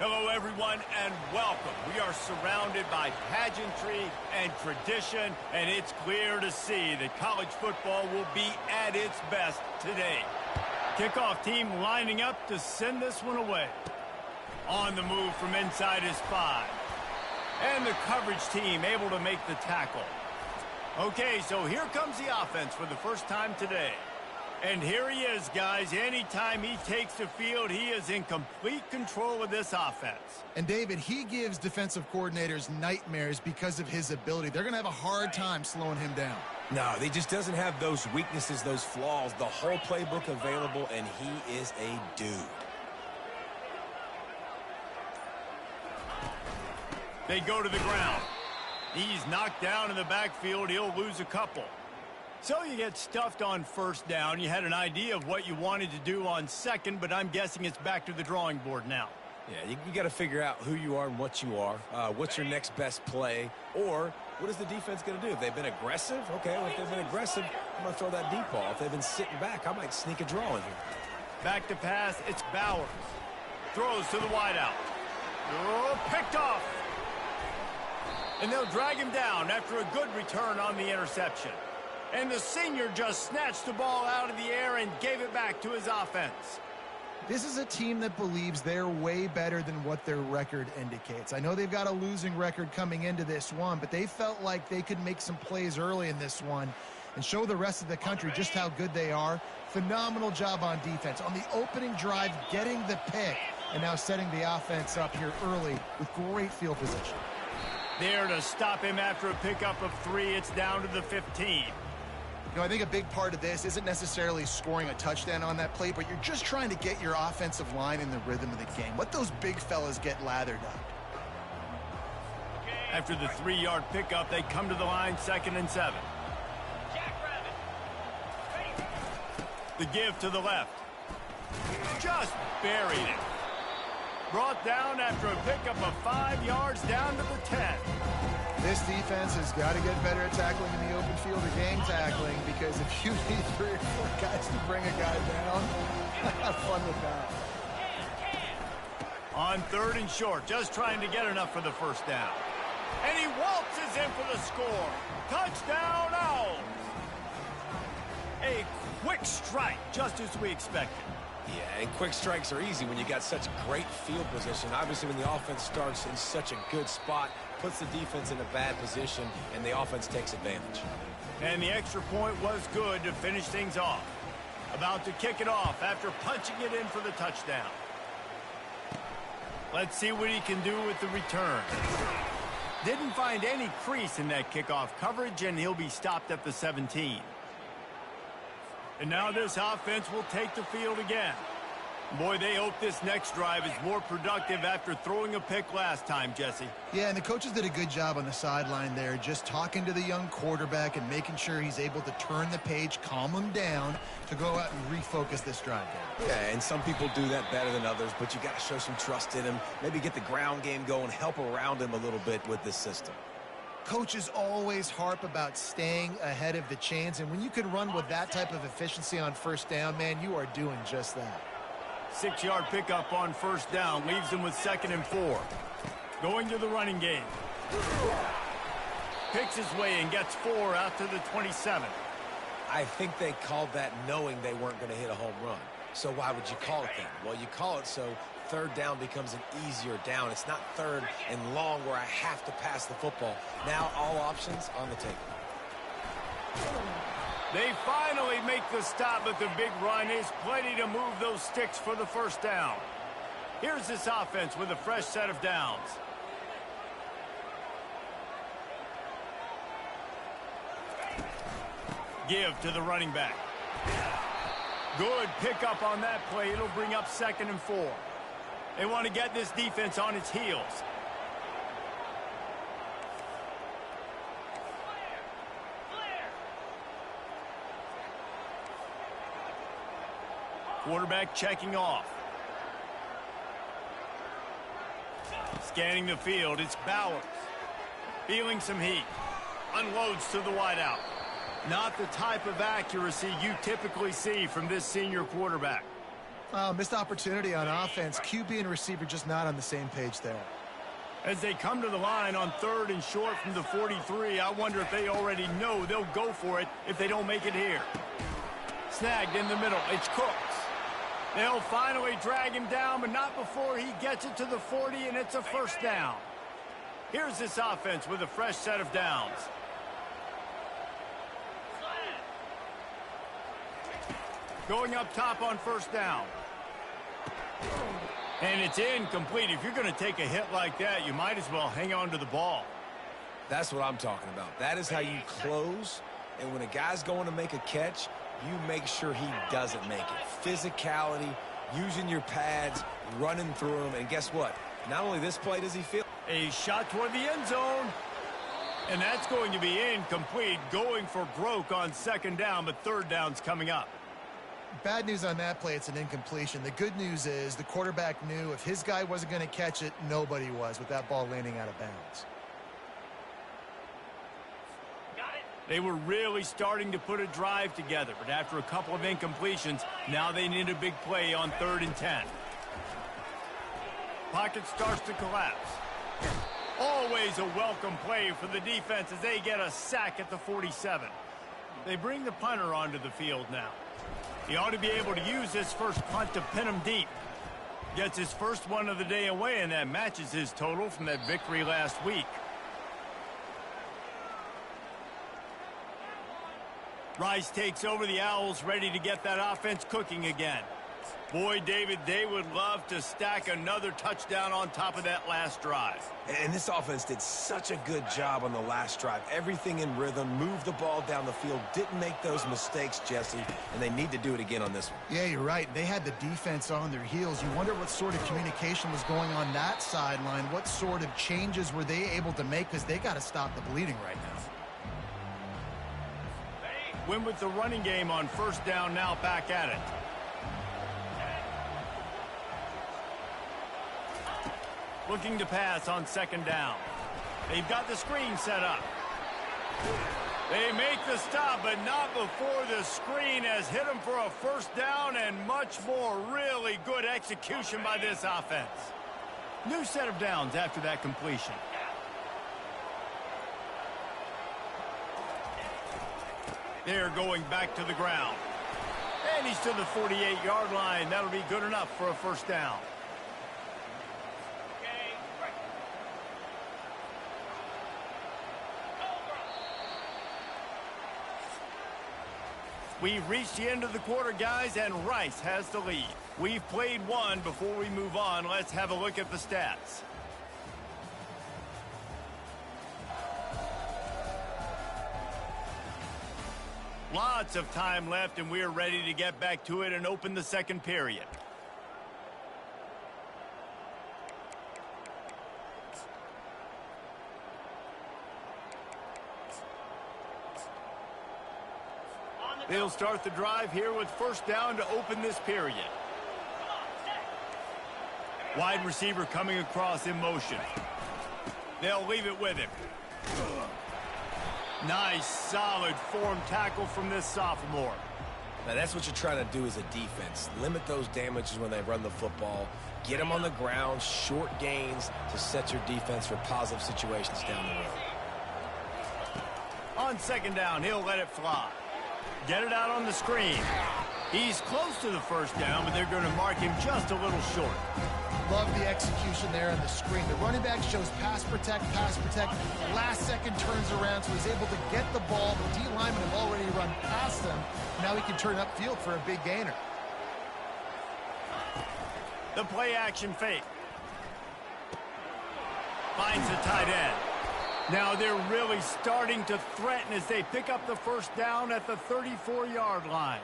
Hello, everyone, and welcome. We are surrounded by pageantry and tradition, and it's clear to see that college football will be at its best today. Kickoff team lining up to send this one away. On the move from inside his 5. And the coverage team able to make the tackle. Okay, so here comes the offense for the first time today. And here he is, guys. Anytime he takes the field, he is in complete control of this offense. And, David, he gives defensive coordinators nightmares because of his ability. They're going to have a hard time slowing him down. No, he just doesn't have those weaknesses, those flaws, the whole playbook available, and he is a dude. They go to the ground. He's knocked down in the backfield. He'll lose a couple. So you get stuffed on first down. You had an idea of what you wanted to do on second, but I'm guessing it's back to the drawing board now. Yeah, you got to figure out who you are and what you are. What's your next best play? Or what is the defense going to do? If they've been aggressive, okay, well, if they've been aggressive, I'm going to throw that deep ball. If they've been sitting back, I might sneak a draw in here. Back to pass, it's Bowers. Throws to the wideout. Oh, picked off. And they'll drag him down after a good return on the interception. And the senior just snatched the ball out of the air and gave it back to his offense. This is a team that believes they're way better than what their record indicates. I know they've got a losing record coming into this one, but they felt like they could make some plays early in this one and show the rest of the country just how good they are. Phenomenal job on defense. On the opening drive, getting the pick, and now setting the offense up here early with great field position. There to stop him after a pickup of 3. It's down to the 15. You know, I think a big part of this isn't necessarily scoring a touchdown on that play, but you're just trying to get your offensive line in the rhythm of the game. Let those big fellas get lathered up. After the 3-yard pickup, they come to the line, 2nd and 7. The give to the left. Just buried it. Brought down after a pickup of 5 yards down to the 10. This defense has got to get better at tackling in the open field or game tackling, because if you need 3 or 4 guys to bring a guy down, have fun with that. On 3rd and short, just trying to get enough for the first down. And he waltzes in for the score. Touchdown, Owls. A quick strike, just as we expected. Yeah, and quick strikes are easy when you got such great field position. Obviously, when the offense starts in such a good spot, puts the defense in a bad position, and the offense takes advantage. And the extra point was good to finish things off. About to kick it off after punching it in for the touchdown. Let's see what he can do with the return. Didn't find any crease in that kickoff coverage, and he'll be stopped at the 17. And now this offense will take the field again. Boy, they hope this next drive is more productive after throwing a pick last time, Jesse. Yeah, and the coaches did a good job on the sideline there, just talking to the young quarterback and making sure he's able to turn the page, calm him down to go out and refocus this drive there. Yeah, and some people do that better than others, but you got to show some trust in him, maybe get the ground game going, help around him a little bit with this system. Coaches always harp about staying ahead of the chains, and when you can run with that type of efficiency on first down, man, you are doing just that. 6-yard pickup on first down leaves them with 2nd and 4. Going to the running game. Picks his way and gets 4 out to the 27. I think they called that knowing they weren't going to hit a home run. So why would you call it that? Well, you call it so 3rd down becomes an easier down. It's not 3rd and long where I have to pass the football. Now all options on the table. They finally make the stop, but the big run is plenty to move those sticks for the first down. Here's this offense with a fresh set of downs. Give to the running back. Good pickup on that play. It'll bring up 2nd and 4. They want to get this defense on its heels. Quarterback checking off. Scanning the field, it's Bowers. Feeling some heat. Unloads to the wideout. Not the type of accuracy you typically see from this senior quarterback. Missed opportunity on offense. QB and receiver just not on the same page there. As they come to the line on 3rd and short from the 43, I wonder if they already know they'll go for it if they don't make it here. Snagged in the middle. It's Cooks. They'll finally drag him down, but not before he gets it to the 40, and it's a first down. Here's this offense with a fresh set of downs. Going up top on first down. And it's incomplete. If you're going to take a hit like that, you might as well hang on to the ball. That's what I'm talking about. That is how you close. And when a guy's going to make a catch, you make sure he doesn't make it. Physicality, using your pads, running through them. And guess what? Not only this play does he feel. A shot toward the end zone. And that's going to be incomplete. Going for broke on 2nd down, but 3rd down's coming up. Bad news on that play, it's an incompletion. The good news is the quarterback knew if his guy wasn't going to catch it, nobody was with that ball landing out of bounds. They were really starting to put a drive together, but after a couple of incompletions, now they need a big play on 3rd and 10. Pocket starts to collapse. Always a welcome play for the defense as they get a sack at the 47. They bring the punter onto the field now. He ought to be able to use this first punt to pin him deep. Gets his first one of the day away, and that matches his total from that victory last week. Rice takes over the Owls, ready to get that offense cooking again. Boy, David, they would love to stack another touchdown on top of that last drive. And this offense did such a good job on the last drive. Everything in rhythm, moved the ball down the field, didn't make those mistakes, Jesse, and they need to do it again on this one. Yeah, you're right. They had the defense on their heels. You wonder what sort of communication was going on that sideline. What sort of changes were they able to make, because they got to stop the bleeding right now. Win with the running game on 1st down, now back at it. Looking to pass on 2nd down. They've got the screen set up. They make the stop, but not before the screen has hit them for a first down, and much more. Really good execution by this offense. New set of downs after that completion. They're going back to the ground. And he's to the 48-yard line. That'll be good enough for a first down. We've reached the end of the quarter, guys, and Rice has the lead. We've played one. Before we move on, let's have a look at the stats. Lots of time left, and we're ready to get back to it and open the 2nd period. They'll start the drive here with 1st down to open this period. Wide receiver coming across in motion. They'll leave it with him. Nice, solid form tackle from this sophomore. Now, that's what you're trying to do as a defense. Limit those damages when they run the football. Get them on the ground, short gains to set your defense for positive situations down the road. On 2nd down, he'll let it fly. Get it out on the screen. He's close to the first down, but they're going to mark him just a little short. Love the execution there on the screen. The running back shows pass protect. Last second turns around, so he's able to get the ball. The D linemen have already run past him. Now he can turn upfield for a big gainer. The play action fake. Finds the tight end. Now they're really starting to threaten as they pick up the first down at the 34-yard line.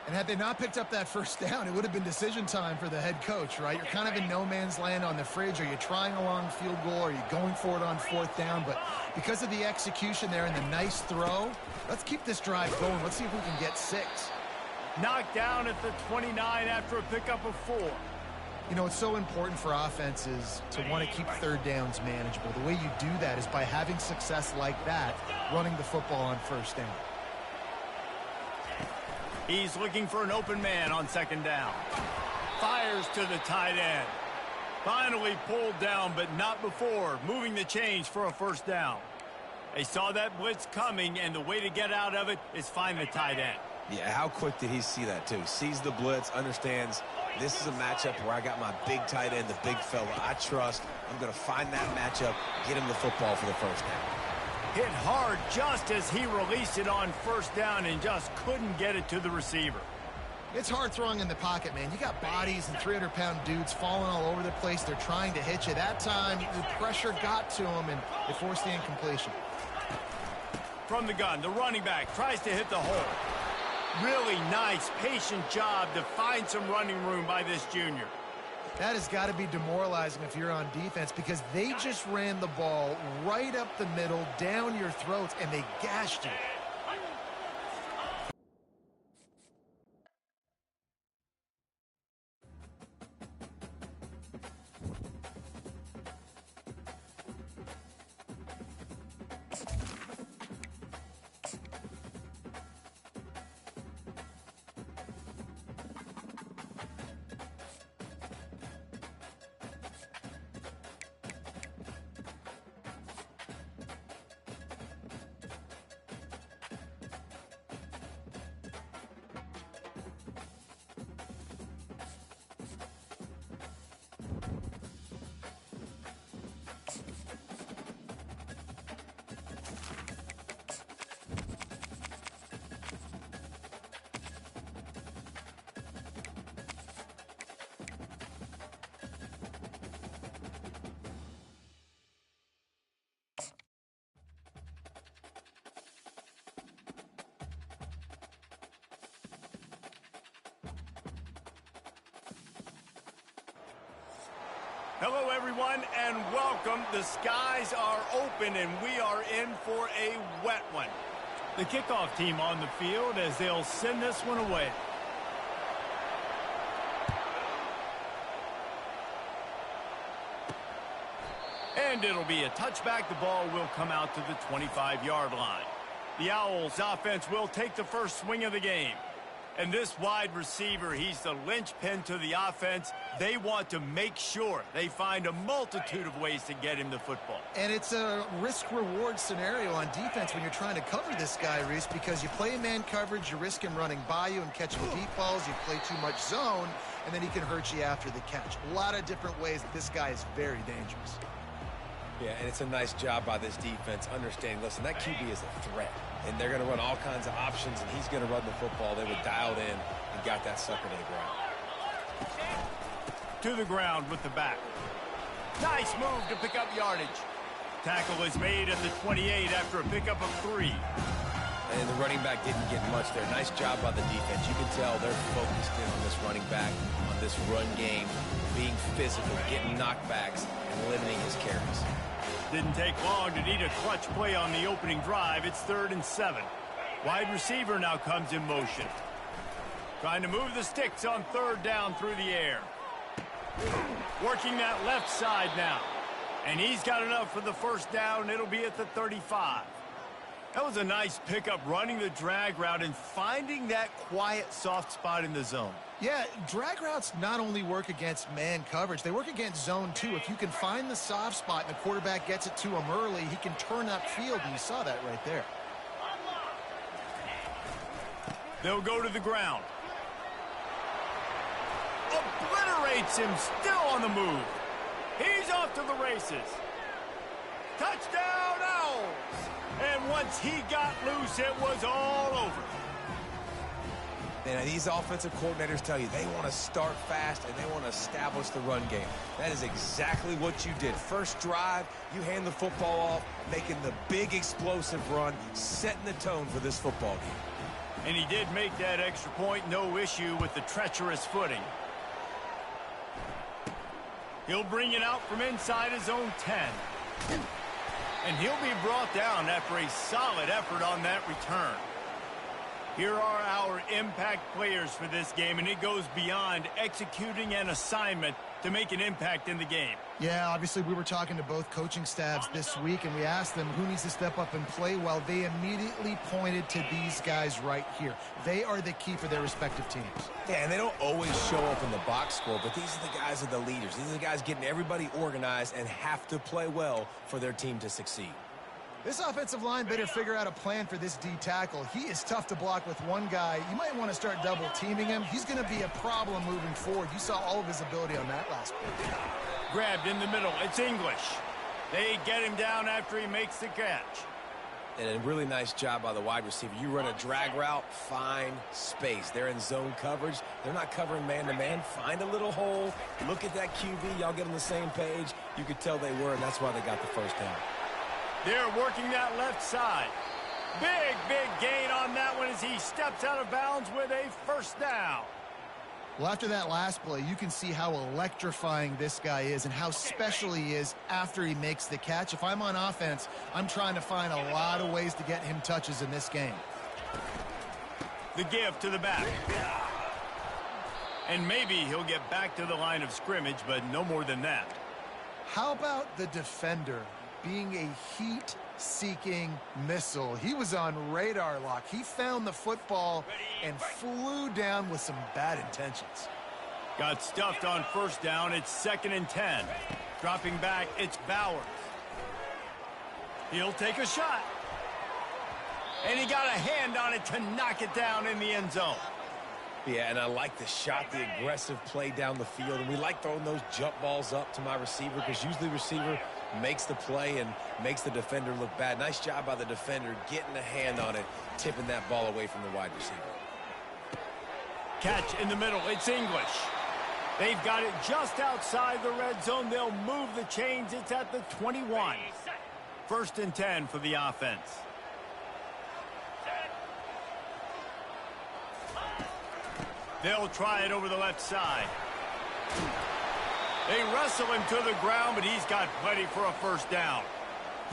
And had they not picked up that first down, it would have been decision time for the head coach, right? You're kind of in no man's land on the fridge. Are you trying a long field goal? Are you going for it on 4th down? But because of the execution there and the nice throw, let's keep this drive going. Let's see if we can get 6. Knocked down at the 29 after a pickup of 4. You know, it's so important for offenses to want to keep 3rd downs manageable. The way you do that is by having success like that, running the football on 1st down. He's looking for an open man on 2nd down. Fires to the tight end. Finally pulled down, but not before moving the chains for a first down. They saw that blitz coming, and the way to get out of it is find the tight end. Yeah, how quick did he see that, too? Sees the blitz, understands this is a matchup where I got my big tight end, the big fella I trust. I'm going to find that matchup, get him the football for the first down. Hit hard just as he released it on first down and just couldn't get it to the receiver. It's hard throwing in the pocket, man. You got bodies and 300-pound dudes falling all over the place. They're trying to hit you. That time, the pressure got to him, and it forced the incompletion. From the gun, the running back tries to hit the hole. Really nice, patient job to find some running room by this junior. That has got to be demoralizing if you're on defense, because they just ran the ball right up the middle, down your throats, and they gashed you. Hello, everyone, and welcome. The skies are open, and we are in for a wet one. The kickoff team on the field as they'll send this one away. And it'll be a touchback. The ball will come out to the 25-yard line. The Owls offense will take the first swing of the game. And this wide receiver, he's the linchpin to the offense. They want to make sure they find a multitude of ways to get him the football. And it's a risk-reward scenario on defense when you're trying to cover this guy, Reese, because you play man coverage, you risk him running by you and catching deep balls. You play too much zone, and then he can hurt you after the catch. A lot of different ways that this guy is very dangerous. Yeah, and it's a nice job by this defense understanding, listen, that QB is a threat. And they're going to run all kinds of options, and he's going to run the football. They were dialed in and got that sucker to the ground. To the ground with the back. Nice move to pick up yardage. Tackle is made at the 28 after a pickup of 3. And the running back didn't get much there. Nice job by the defense. You can tell they're focused in on this running back, on this run game, being physical, getting knockbacks, and limiting his carries. Didn't take long to need a clutch play on the opening drive. It's 3rd and 7. Wide receiver now comes in motion. Trying to move the sticks on 3rd down through the air. Working that left side now. And he's got enough for the first down. It'll be at the 35. That was a nice pickup, running the drag route and finding that quiet, soft spot in the zone. Yeah, drag routes not only work against man coverage, they work against zone too. If you can find the soft spot and the quarterback gets it to him early, he can turn up field, and you saw that right there. They'll go to the ground. Obliterates him, still on the move. He's off to the races. Touchdown, Owls! And once he got loose, it was all over. And these offensive coordinators tell you they want to start fast and they want to establish the run game. That is exactly what you did. First drive, you hand the football off, making the big explosive run, setting the tone for this football game. And he did make that extra point, no issue with the treacherous footing. He'll bring it out from inside his own 10. And he'll be brought down after a solid effort on that return. Here are our impact players for this game, and it goes beyond executing an assignment to make an impact in the game. Yeah, obviously we were talking to both coaching staffs this week, and we asked them who needs to step up and play well. They immediately pointed to these guys right here. They are the key for their respective teams. Yeah, and they don't always show up in the box score, but these are the guys that are the leaders. These are the guys getting everybody organized and have to play well for their team to succeed. This offensive line better figure out a plan for this D tackle. He is tough to block with one guy. You might want to start double teaming him. He's going to be a problem moving forward. You saw all of his ability on that last play. Grabbed in the middle. It's English. They get him down after he makes the catch. And a really nice job by the wide receiver. You run a drag route, find space. They're in zone coverage. They're not covering man-to-man. Find a little hole. Look at that QB. Y'all get on the same page. You could tell they were, and that's why they got the first down. They're working that left side. Big gain on that one as he steps out of bounds with a first down. Well, after that last play, you can see how electrifying this guy is and how special he is after he makes the catch. If I'm on offense, I'm trying to find a lot of ways to get him touches in this game. The give to the back. And maybe he'll get back to the line of scrimmage, but no more than that. How about the defender being a heat-seeking missile? He was on radar lock. He found the football and flew down with some bad intentions. Got stuffed on first down. It's 2nd and 10. Dropping back, it's Bowers. He'll take a shot. And he got a hand on it to knock it down in the end zone. Yeah, and I like the shot, the aggressive play down the field. And we like throwing those jump balls up to my receiver because usually the receiver makes the play and makes the defender look bad. Nice job by the defender getting a hand on it, tipping that ball away from the wide receiver. Catch in the middle. It's English. They've got it just outside the red zone. They'll move the chains. It's at the 21. 1st and 10 for the offense. They'll try it over the left side. They wrestle him to the ground, but he's got plenty for a first down.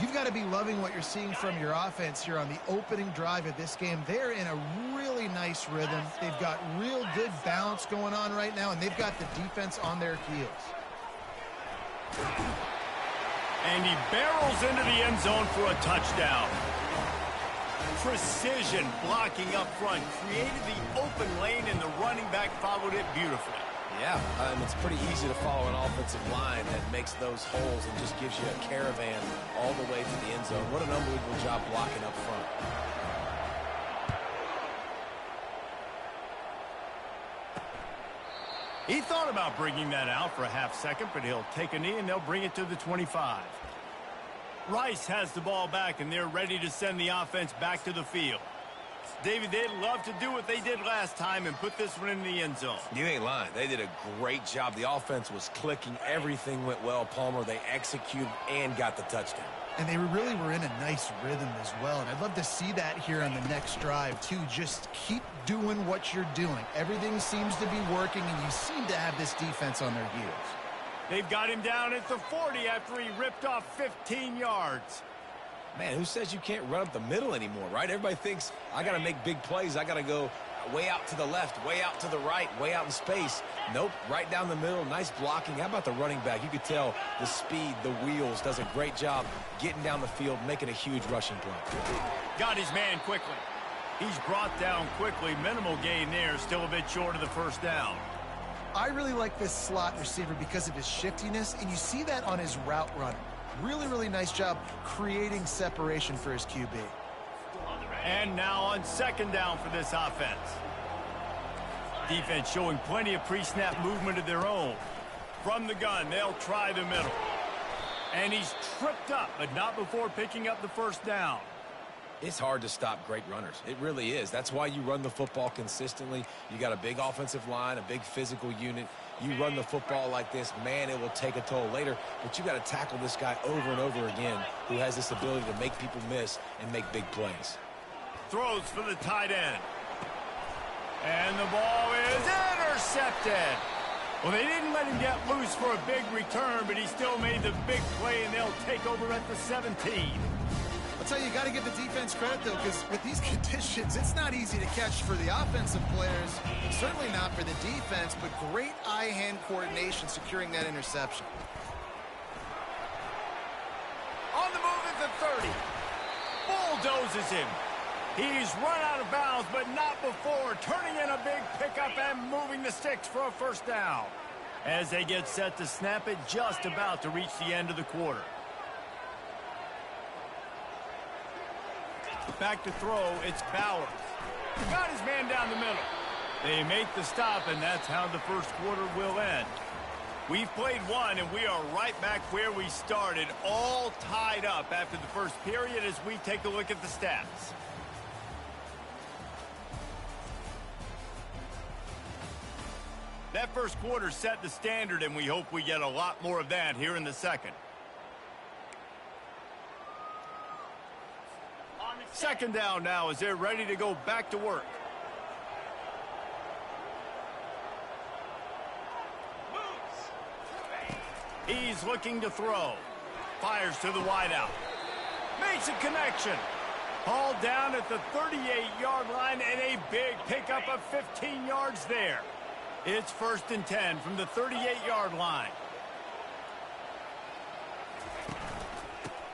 You've got to be loving what you're seeing from your offense here on the opening drive of this game. They're in a really nice rhythm. They've got real good balance going on right now, and they've got the defense on their heels. And he barrels into the end zone for a touchdown. Precision blocking up front created the open lane, and the running back followed it beautifully. Yeah, it's pretty easy to follow an offensive line that makes those holes and just gives you a caravan all the way to the end zone. What an unbelievable job blocking up front. He thought about bringing that out for a half second, but he'll take a knee and they'll bring it to the 25. Rice has the ball back, and they're ready to send the offense back to the field. David, they'd love to do what they did last time and put this one in the end zone. You ain't lying. They did a great job. The offense was clicking. Everything went well, Palmer. They executed and got the touchdown. And they really were in a nice rhythm as well. And I'd love to see that here on the next drive, too. Just keep doing what you're doing. Everything seems to be working, and you seem to have this defense on their heels. They've got him down at the 40 after he ripped off 15 yards. Man, who says you can't run up the middle anymore, right? Everybody thinks, I got to make big plays. I got to go way out to the left, way out to the right, way out in space. Nope, right down the middle. Nice blocking. How about the running back? You could tell the speed, the wheels, does a great job getting down the field, making a huge rushing play. Got his man quickly. He's brought down quickly. Minimal gain there. Still a bit short of the first down. I really like this slot receiver because of his shiftiness, and you see that on his route running. Really nice job creating separation for his QB. And now on 2nd down for this offense. Defense showing plenty of pre-snap movement of their own. From the gun, they'll try the middle. And he's tripped up, but not before picking up the first down. It's hard to stop great runners. It really is. That's why you run the football consistently. You got a big offensive line, a big physical unit. You run the football like this, man, it will take a toll later. But you got to tackle this guy over and over again who has this ability to make people miss and make big plays. Throws for the tight end. And the ball is intercepted. Well, they didn't let him get loose for a big return, but he still made the big play, and they'll take over at the 17. I'll tell you, you got to give the defense credit, though, because with these conditions, it's not easy to catch for the offensive players, certainly not for the defense, but great eye-hand coordination securing that interception. On the move at the 30. Bulldozes him. He's run out of bounds, but not before turning in a big pickup and moving the sticks for a first down. As they get set to snap it, just about to reach the end of the quarter. Back to throw, it's Bowers. Got his man down the middle. They make the stop, and that's how the first quarter will end. We've played one, and we are right back where we started, all tied up after the first period as we take a look at the stats. That first quarter set the standard, and we hope we get a lot more of that here in the second. Second down now as they're ready to go back to work. He's looking to throw. Fires to the wideout. Makes a connection. Hauled down at the 38-yard line and a big pickup of 15 yards there. It's 1st and 10 from the 38-yard line.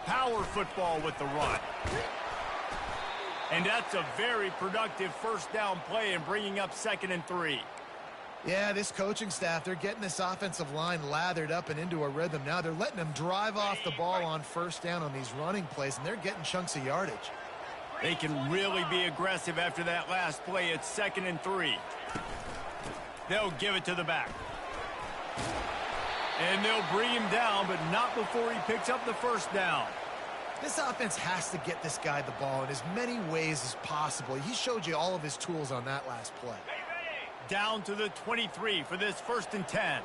Power football with the run. And that's a very productive first down play and bringing up 2nd and 3. Yeah, this coaching staff, they're getting this offensive line lathered up and into a rhythm. Now they're letting them drive off the ball on first down on these running plays, and they're getting chunks of yardage. They can really be aggressive after that last play. It's 2nd and 3. They'll give it to the back. And they'll bring him down, but not before he picks up the first down. This offense has to get this guy the ball in as many ways as possible. He showed you all of his tools on that last play. Down to the 23 for this 1st and 10.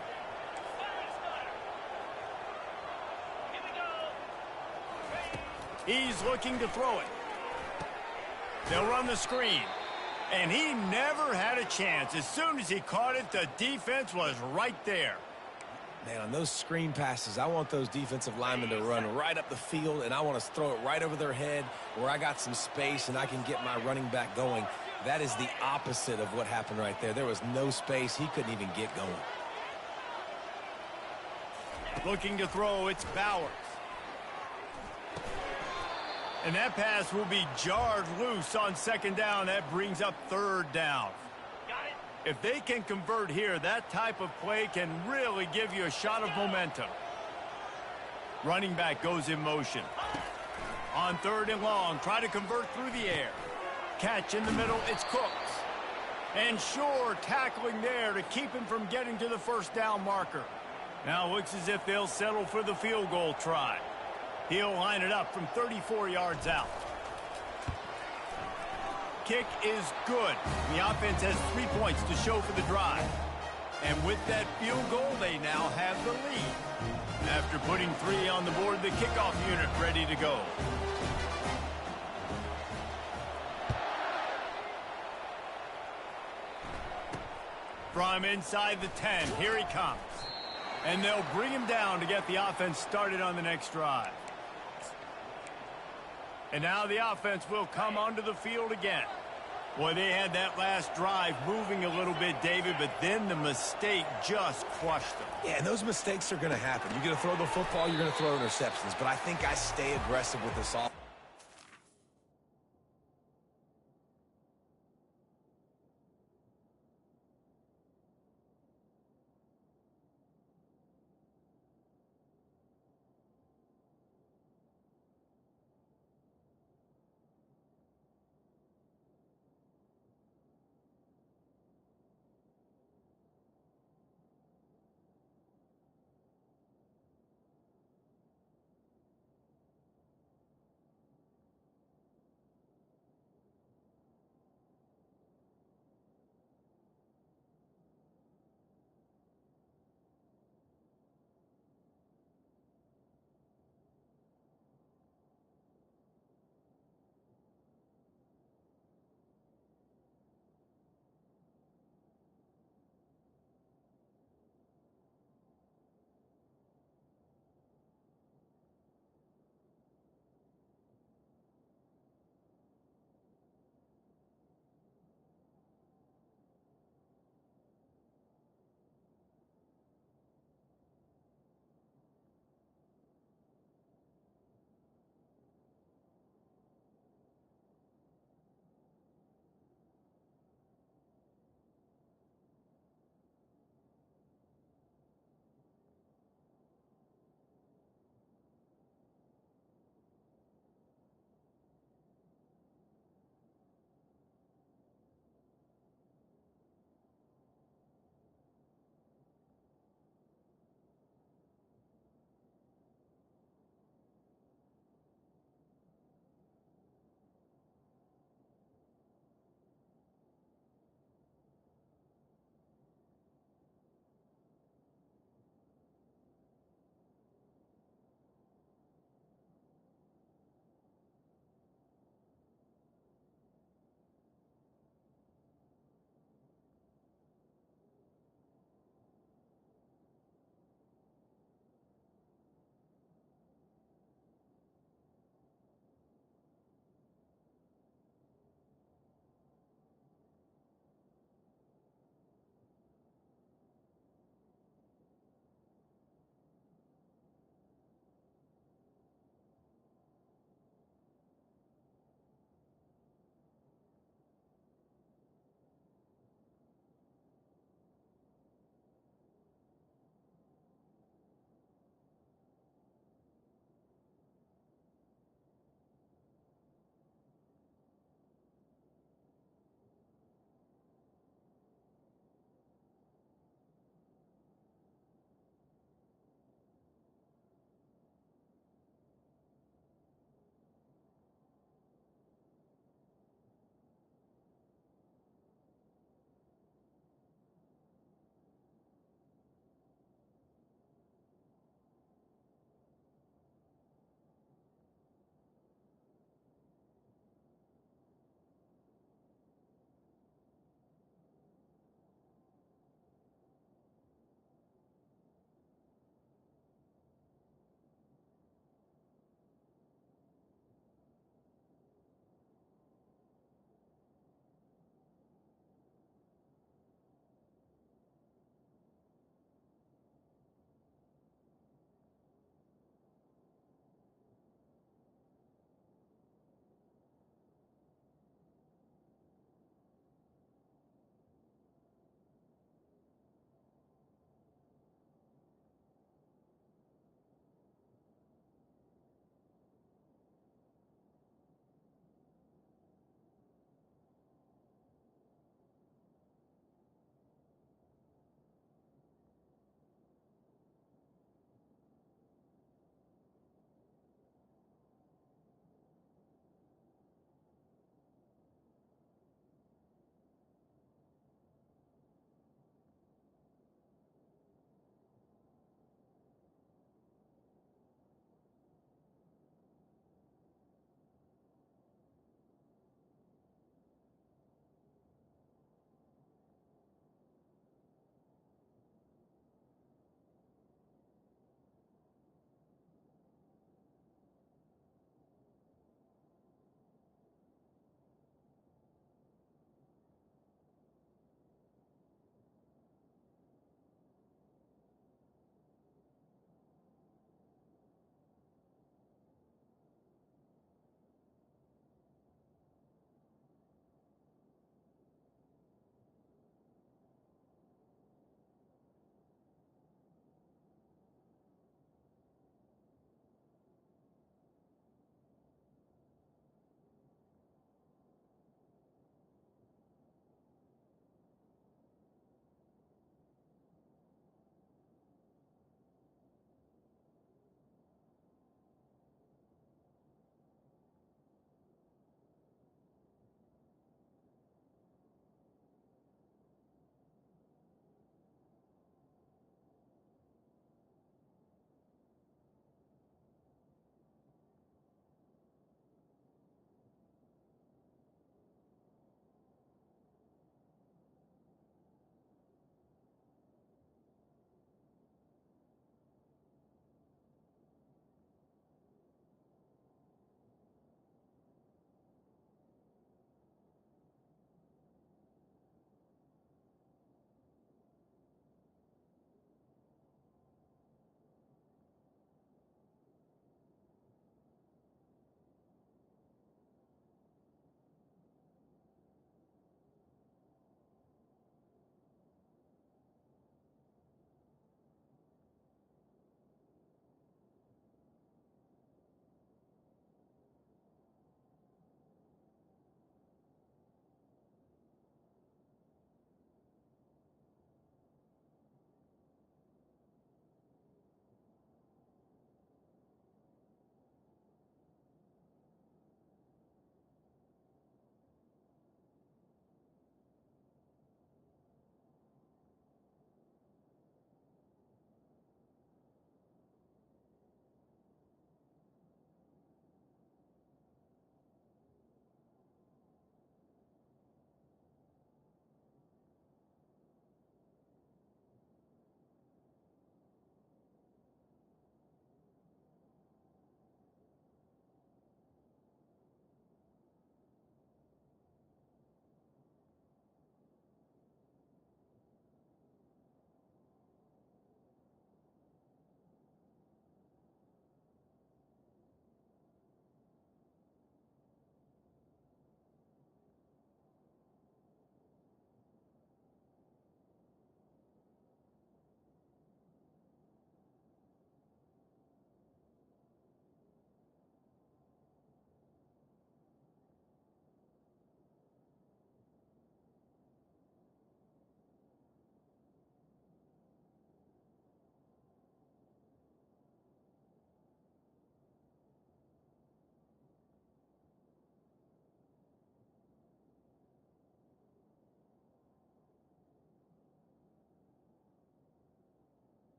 He's looking to throw it. They'll run the screen. And he never had a chance. As soon as he caught it, the defense was right there. Man, on those screen passes, I want those defensive linemen to run right up the field, and I want to throw it right over their head where I got some space and I can get my running back going. That is the opposite of what happened right there. There was no space. He couldn't even get going. Looking to throw, it's Bowers. And that pass will be jarred loose on 2nd down. That brings up 3rd down. If they can convert here, that type of play can really give you a shot of momentum. Running back goes in motion. On 3rd and long, try to convert through the air. Catch in the middle, it's Cooks. And Shore tackling there to keep him from getting to the first down marker. Now looks as if they'll settle for the field goal try. He'll line it up from 34 yards out. Kick is good. The offense has 3 points to show for the drive. And with that field goal, they now have the lead. After putting 3 on the board, the kickoff unit ready to go. From inside the 10, here he comes. And they'll bring him down to get the offense started on the next drive. And now the offense will come onto the field again. Boy, they had that last drive moving a little bit, David, but then the mistake just crushed them. Yeah, and those mistakes are going to happen. You're going to throw the football, you're going to throw interceptions. But I think I stay aggressive with this offense.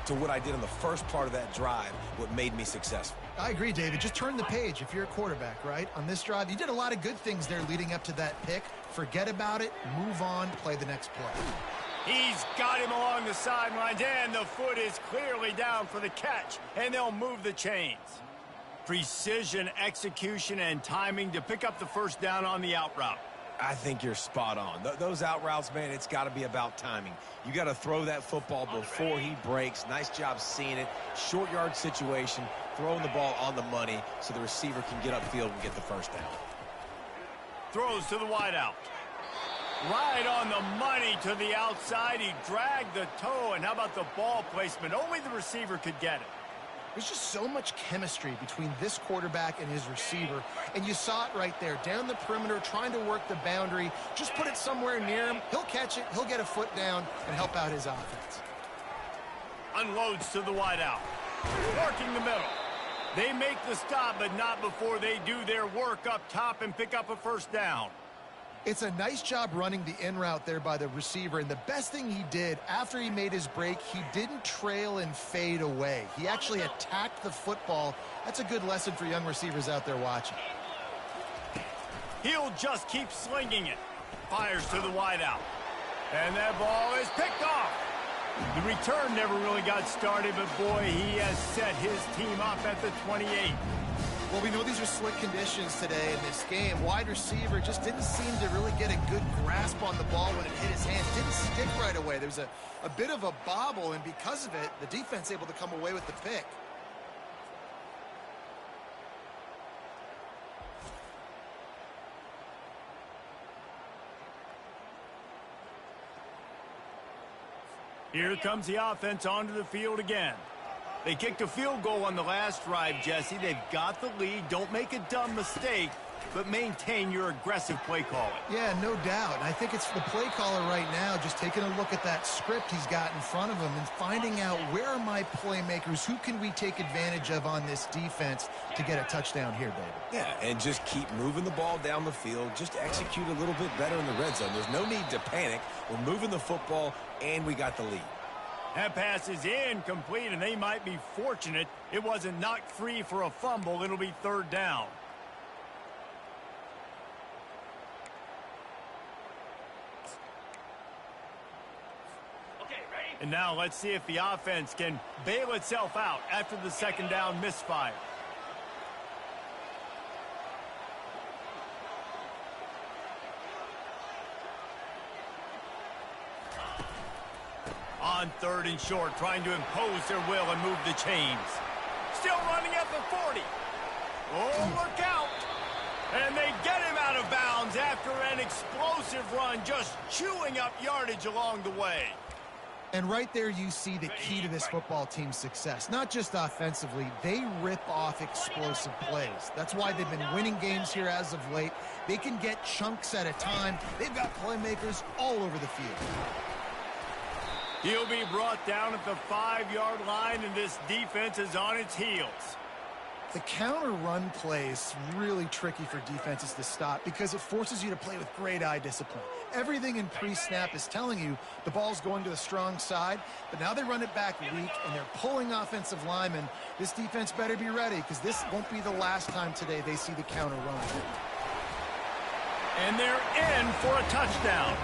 to what I did in the first part of that drive, what made me successful. I agree, David. Just turn the page if you're a quarterback, right? On this drive, you did a lot of good things there leading up to that pick. Forget about it, move on, play the next play. He's got him along the sidelines, and the foot is clearly down for the catch, and they'll move the chains. Precision, execution, and timing to pick up the first down on the out route. I think you're spot on. Those out routes, man, it's got to be about timing. You got to throw that football before he breaks. Nice job seeing it. Short yard situation, throwing the ball on the money so the receiver can get upfield and get the first down. Throws to the wideout. Right on the money to the outside. He dragged the toe, and how about the ball placement? Only the receiver could get it. There's just so much chemistry between this quarterback and his receiver, and you saw it right there, down the perimeter, trying to work the boundary. Just put it somewhere near him. He'll catch it, he'll get a foot down, and help out his offense. Unloads to the wideout. Working the middle. They make the stop, but not before they do their work up top and pick up a first down. It's a nice job running the in route there by the receiver, and the best thing he did after he made his break, he didn't trail and fade away. He actually attacked the football. That's a good lesson for young receivers out there watching. He'll just keep slinging it. Fires to the wideout. And that ball is picked off. The return never really got started, but boy, he has set his team up at the 28. Well, we know these are slick conditions today in this game. Wide receiver just didn't seem to really get a good grasp on the ball when it hit his hands. Didn't stick right away. There was a bit of a bobble, and because of it, the defense able to come away with the pick. Here comes the offense onto the field again. They kicked a field goal on the last drive, Jesse. They've got the lead. Don't make a dumb mistake, but maintain your aggressive play calling. Yeah, no doubt. I think it's the play caller right now just taking a look at that script he's got in front of him and finding out where are my playmakers, who can we take advantage of on this defense to get a touchdown here, David. Yeah, and just keep moving the ball down the field. Just execute a little bit better in the red zone. There's no need to panic. We're moving the football, and we got the lead. That pass is incomplete, and they might be fortunate it wasn't knocked free for a fumble. It'll be third down. And now let's see if the offense can bail itself out after the second down misfire. On third and short, trying to impose their will and move the chains. Still running at the 40. Oh, look out. And they get him out of bounds after an explosive run, just chewing up yardage along the way. And right there you see the key to this football team's success. Not just offensively, they rip off explosive plays. That's why they've been winning games here as of late. They can get chunks at a time. They've got playmakers all over the field. He'll be brought down at the 5-yard line, and this defense is on its heels. The counter run play is really tricky for defenses to stop because it forces you to play with great eye discipline. Everything in pre-snap is telling you the ball's going to the strong side, but now they run it back weak, and they're pulling offensive linemen. This defense better be ready because this won't be the last time today they see the counter run. And they're in for a touchdown.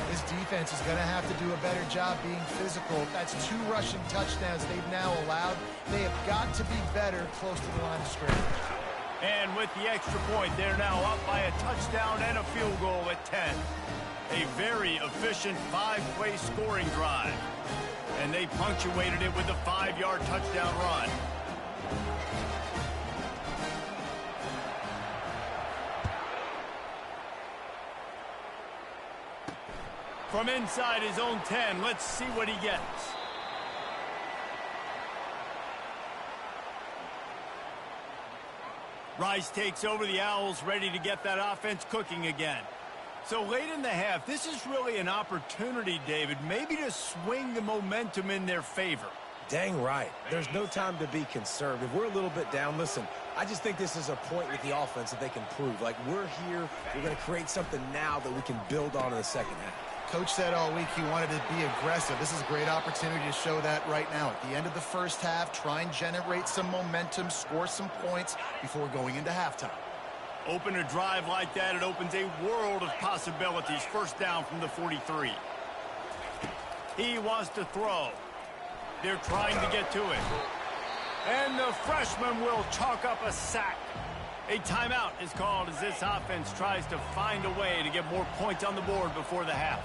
This defense is going to have to do a better job being physical. That's 2 rushing touchdowns they've now allowed. They have got to be better close to the line of scrimmage. And with the extra point, they're now up by a touchdown and a field goal at 10. A very efficient 5-play scoring drive. And they punctuated it with a 5-yard touchdown run. From inside his own 10, let's see what he gets. Rice takes over. The Owls ready to get that offense cooking again. So late in the half, this is really an opportunity, David, maybe to swing the momentum in their favor. Dang right. There's no time to be concerned. If we're a little bit down, listen, I just think this is a point with the offense that they can prove. Like, we're here, we're going to create something now that we can build on in the second half. Coach said all week he wanted to be aggressive. This is a great opportunity to show that right now. At the end of the first half, try and generate some momentum, score some points before going into halftime. Open a drive like that, it opens a world of possibilities. First down from the 43. He wants to throw. They're trying to get to it. And the freshman will chalk up a sack. A timeout is called as this offense tries to find a way to get more points on the board before the half.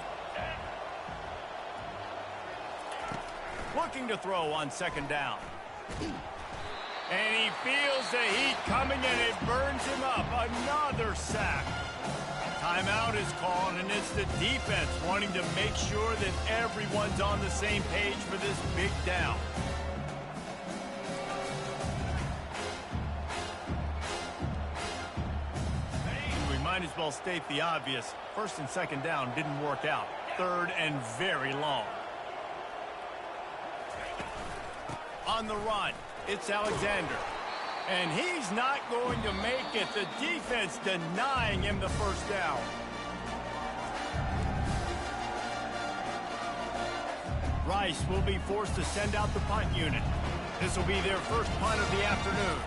Looking to throw on second down. And he feels the heat coming and it burns him up. Another sack. Timeout is called, and it's the defense wanting to make sure that everyone's on the same page for this big down. We might as well state the obvious. First and second down didn't work out. Third and very long. On the run, it's Alexander. And he's not going to make it. The defense denying him the first down. Rice will be forced to send out the punt unit. This will be their first punt of the afternoon.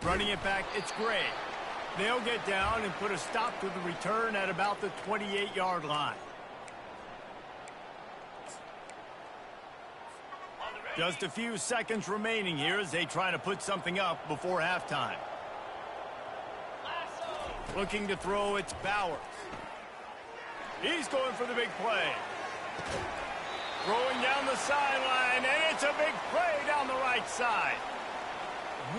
Running it back, it's Gray. They'll get down and put a stop to the return at about the 28-yard line. Just a few seconds remaining here as they try to put something up before halftime. Looking to throw, it's Bowers. He's going for the big play. Throwing down the sideline, and it's a big play down the right side.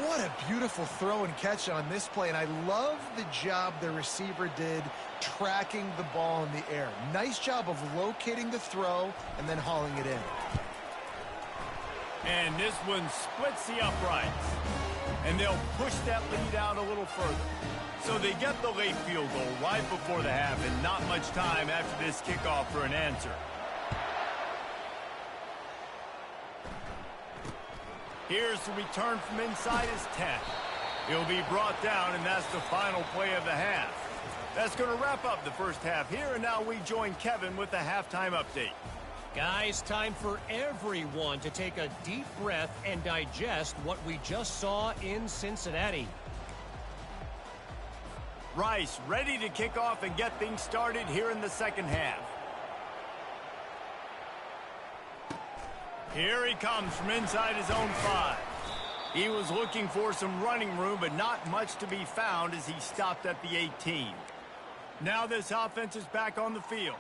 What a beautiful throw and catch on this play, and I love the job the receiver did tracking the ball in the air. Nice job of locating the throw and then hauling it in. And this one splits the uprights. And they'll push that lead out a little further. So they get the late field goal right before the half, and not much time after this kickoff for an answer. Here's the return from inside his 10. He'll be brought down, and that's the final play of the half. That's going to wrap up the first half here, and now we join Kevin with the halftime update. Guys, time for everyone to take a deep breath and digest what we just saw in Cincinnati. Rice ready to kick off and get things started here in the second half. Here he comes from inside his own 5. He was looking for some running room, but not much to be found as he stopped at the 18. Now this offense is back on the field.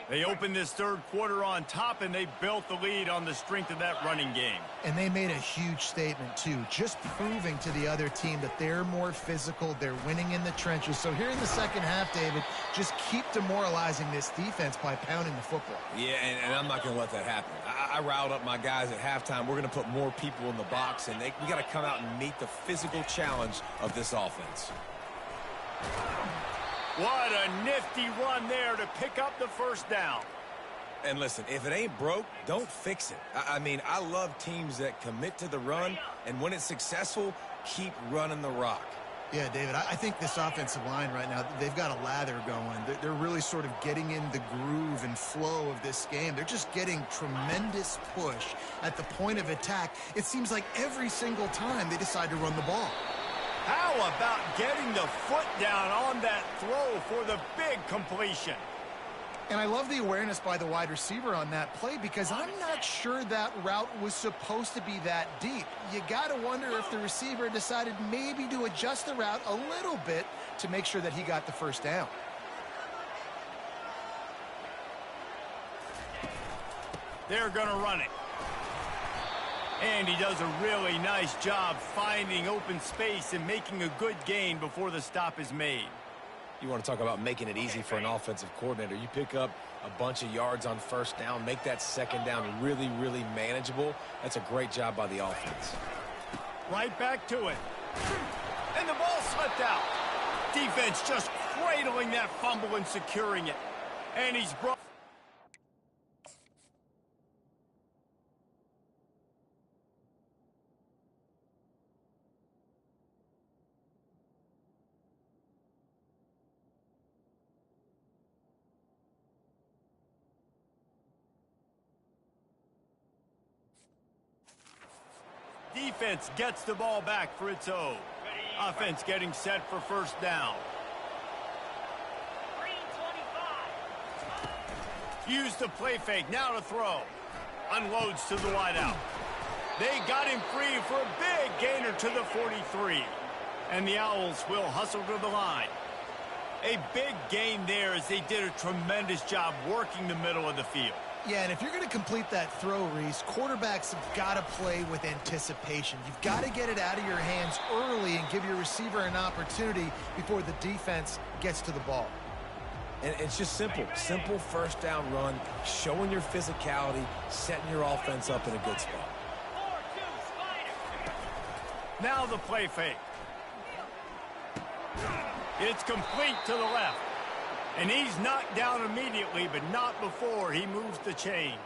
They opened this third quarter on top, and they built the lead on the strength of that running game. And they made a huge statement, too, just proving to the other team that they're more physical, they're winning in the trenches. So here in the second half, David, just keep demoralizing this defense by pounding the football. Yeah, and I'm not going to let that happen. I riled up my guys at halftime. We're going to put more people in the box, and we got to come out and meet the physical challenge of this offense. What a nifty run there to pick up the first down. And listen, if it ain't broke, don't fix it. I mean, I love teams that commit to the run, and when it's successful, keep running the rock. Yeah, David, I think this offensive line right now, they've got a lather going. They're really sort of getting in the groove and flow of this game. They're just getting tremendous push at the point of attack. It seems like every single time they decide to run the ball. How about getting the foot down on that throw for the big completion? And I love the awareness by the wide receiver on that play because I'm not sure that route was supposed to be that deep. You got to wonder if the receiver decided maybe to adjust the route a little bit to make sure that he got the first down. They're going to run it. And he does a really nice job finding open space and making a good gain before the stop is made. You want to talk about making it easy for an offensive coordinator. You pick up a bunch of yards on first down, make that second down really, really manageable. That's a great job by the offense. Right back to it. And the ball slipped out. Defense just cradling that fumble and securing it. And he's brought... defense gets the ball back for its own. Offense getting set for first down. Use the play fake, now to throw. Unloads to the wideout. They got him free for a big gainer to the 43. And the Owls will hustle to the line. A big gain there as they did a tremendous job working the middle of the field. Yeah, and if you're going to complete that throw, Reese, quarterbacks have got to play with anticipation. You've got to get it out of your hands early and give your receiver an opportunity before the defense gets to the ball. And it's just simple. Simple first down run, showing your physicality, setting your offense up in a good spot. Now the play fake. It's complete to the left. And he's knocked down immediately, but not before he moves the chains.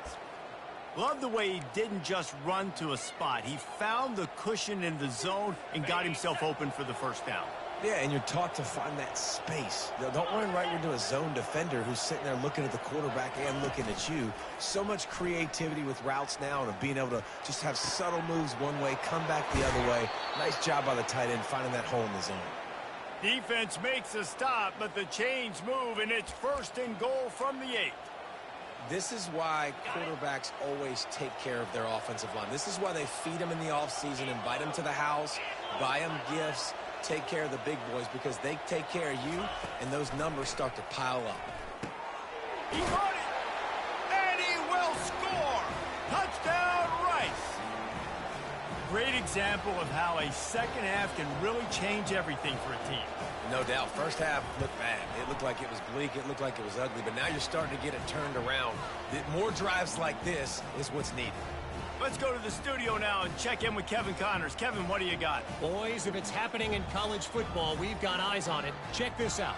Love the way he didn't just run to a spot. He found the cushion in the zone and got himself open for the first down. Yeah, and you're taught to find that space. Don't run right into a zone defender who's sitting there looking at the quarterback and looking at you. So much creativity with routes now and being able to just have subtle moves one way, come back the other way. Nice job by the tight end finding that hole in the zone. Defense makes a stop, but the chains move, and it's first and goal from the 8. This is why quarterbacks always take care of their offensive line. This is why they feed them in the offseason, invite them to the house, buy them gifts, take care of the big boys, because they take care of you, and those numbers start to pile up. He caught it, and he will score. Touchdown, Rice. Great example of how a second half can really change everything for a team. No doubt. First half looked bad. It looked like it was bleak. It looked like it was ugly. But now you're starting to get it turned around. More drives like this is what's needed. Let's go to the studio now and check in with Kevin Connors. Kevin, what do you got? Boys, if it's happening in college football, we've got eyes on it. Check this out.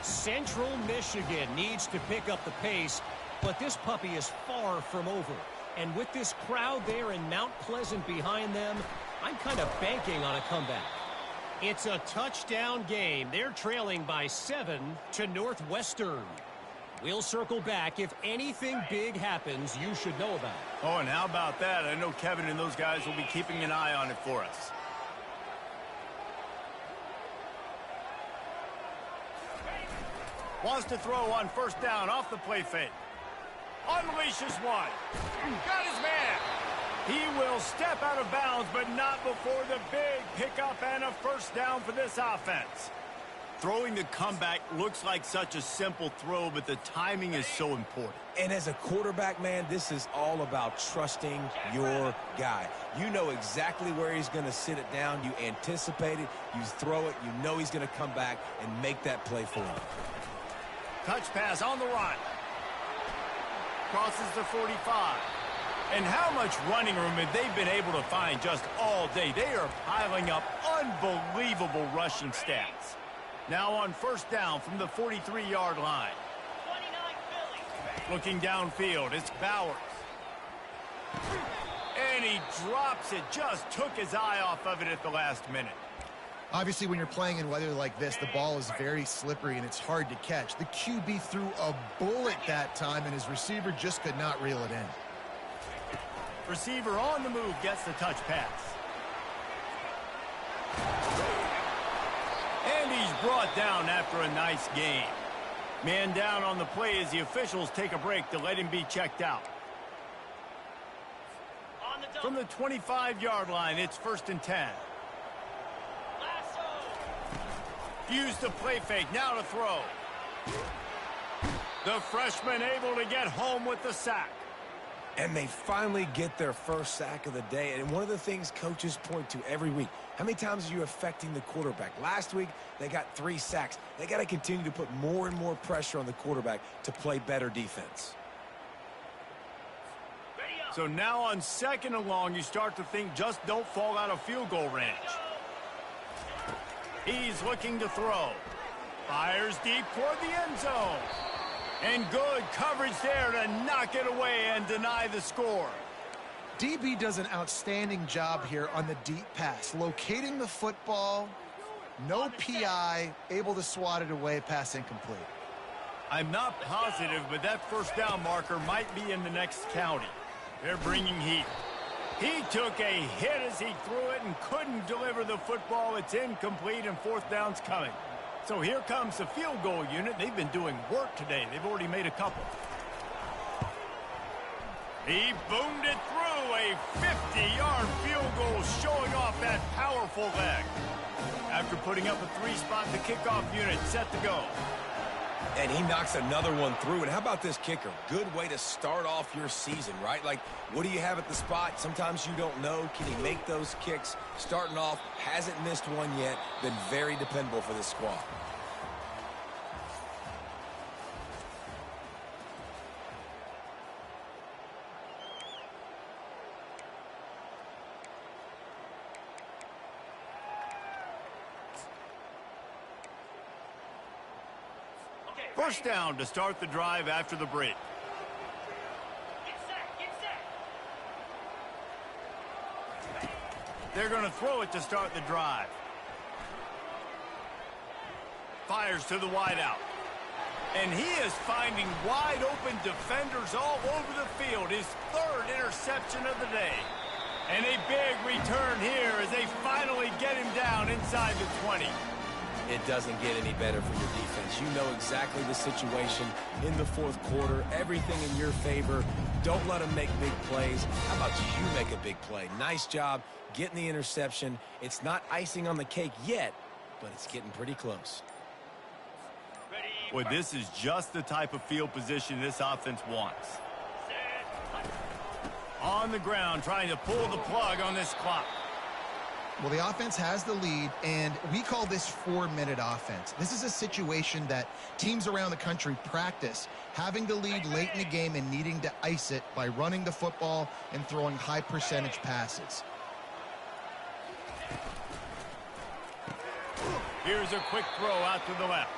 Central Michigan needs to pick up the pace, but this puppy is far from over. And with this crowd there in Mount Pleasant behind them, I'm kind of banking on a comeback. It's a touchdown game. They're trailing by 7 to Northwestern. We'll circle back. If anything big happens, you should know about it. Oh, and how about that? I know Kevin and those guys will be keeping an eye on it for us. Wants to throw on first down off the play fake. Unleashes one. Got his man. He will step out of bounds, but not before the big pickup and a first down for this offense. Throwing the comeback looks like such a simple throw, but the timing is so important. And as a quarterback, man, this is all about trusting your guy. You know exactly where he's going to sit it down. You anticipate it. You throw it. You know he's going to come back and make that play for him. Touch pass on the run. Crosses the 45. And how much running room have they been able to find just all day? They are piling up unbelievable rushing stats. Now on first down from the 43-yard line. Looking downfield, it's Bowers. And he drops it, just took his eye off of it at the last minute. Obviously, when you're playing in weather like this, the ball is very slippery and it's hard to catch. The QB threw a bullet that time, and his receiver just could not reel it in. Receiver on the move gets the touch pass. And he's brought down after a nice game. Man down on the play as the officials take a break to let him be checked out. From the 25-yard line, it's first and 10. Use the play fake, now to throw. The freshman able to get home with the sack. And they finally get their first sack of the day. And one of the things coaches point to every week, how many times are you affecting the quarterback? Last week, they got 3 sacks. They got to continue to put more and more pressure on the quarterback to play better defense. So now on second and long, you start to think just don't fall out of field goal range. He's looking to throw. Fires deep toward the end zone. And good coverage there to knock it away and deny the score. DB does an outstanding job here on the deep pass. Locating the football, no PI, able to swat it away, pass incomplete. I'm not positive, but that first down marker might be in the next county. They're bringing heat. He took a hit as he threw it and couldn't deliver the football. It's incomplete and fourth down's coming. So here comes the field goal unit. They've been doing work today. They've already made a couple. He boomed it through, a 50-yard field goal, showing off that powerful leg. After putting up a three-spot, the kickoff unit set to go. And he knocks another one through. And how about this kicker? Good way to start off your season, right? Like, what do you have at the spot? Sometimes you don't know. Can he make those kicks? Starting off, hasn't missed one yet. Been very dependable for this squad. First down to start the drive after the break. They're going to throw it to start the drive. Fires to the wideout. And he is finding wide open defenders all over the field. His third interception of the day. And a big return here as they finally get him down inside the 20. It doesn't get any better for your defense. You know exactly the situation in the fourth quarter. Everything in your favor. Don't let them make big plays. How about you make a big play? Nice job getting the interception. It's not icing on the cake yet, but it's getting pretty close. Well, this is just the type of field position this offense wants. On the ground, trying to pull the plug on this clock. Well, the offense has the lead, and we call this 4-minute offense. This is a situation that teams around the country practice, having the lead late in the game and needing to ice it by running the football and throwing high-percentage passes. Here's a quick throw out to the left.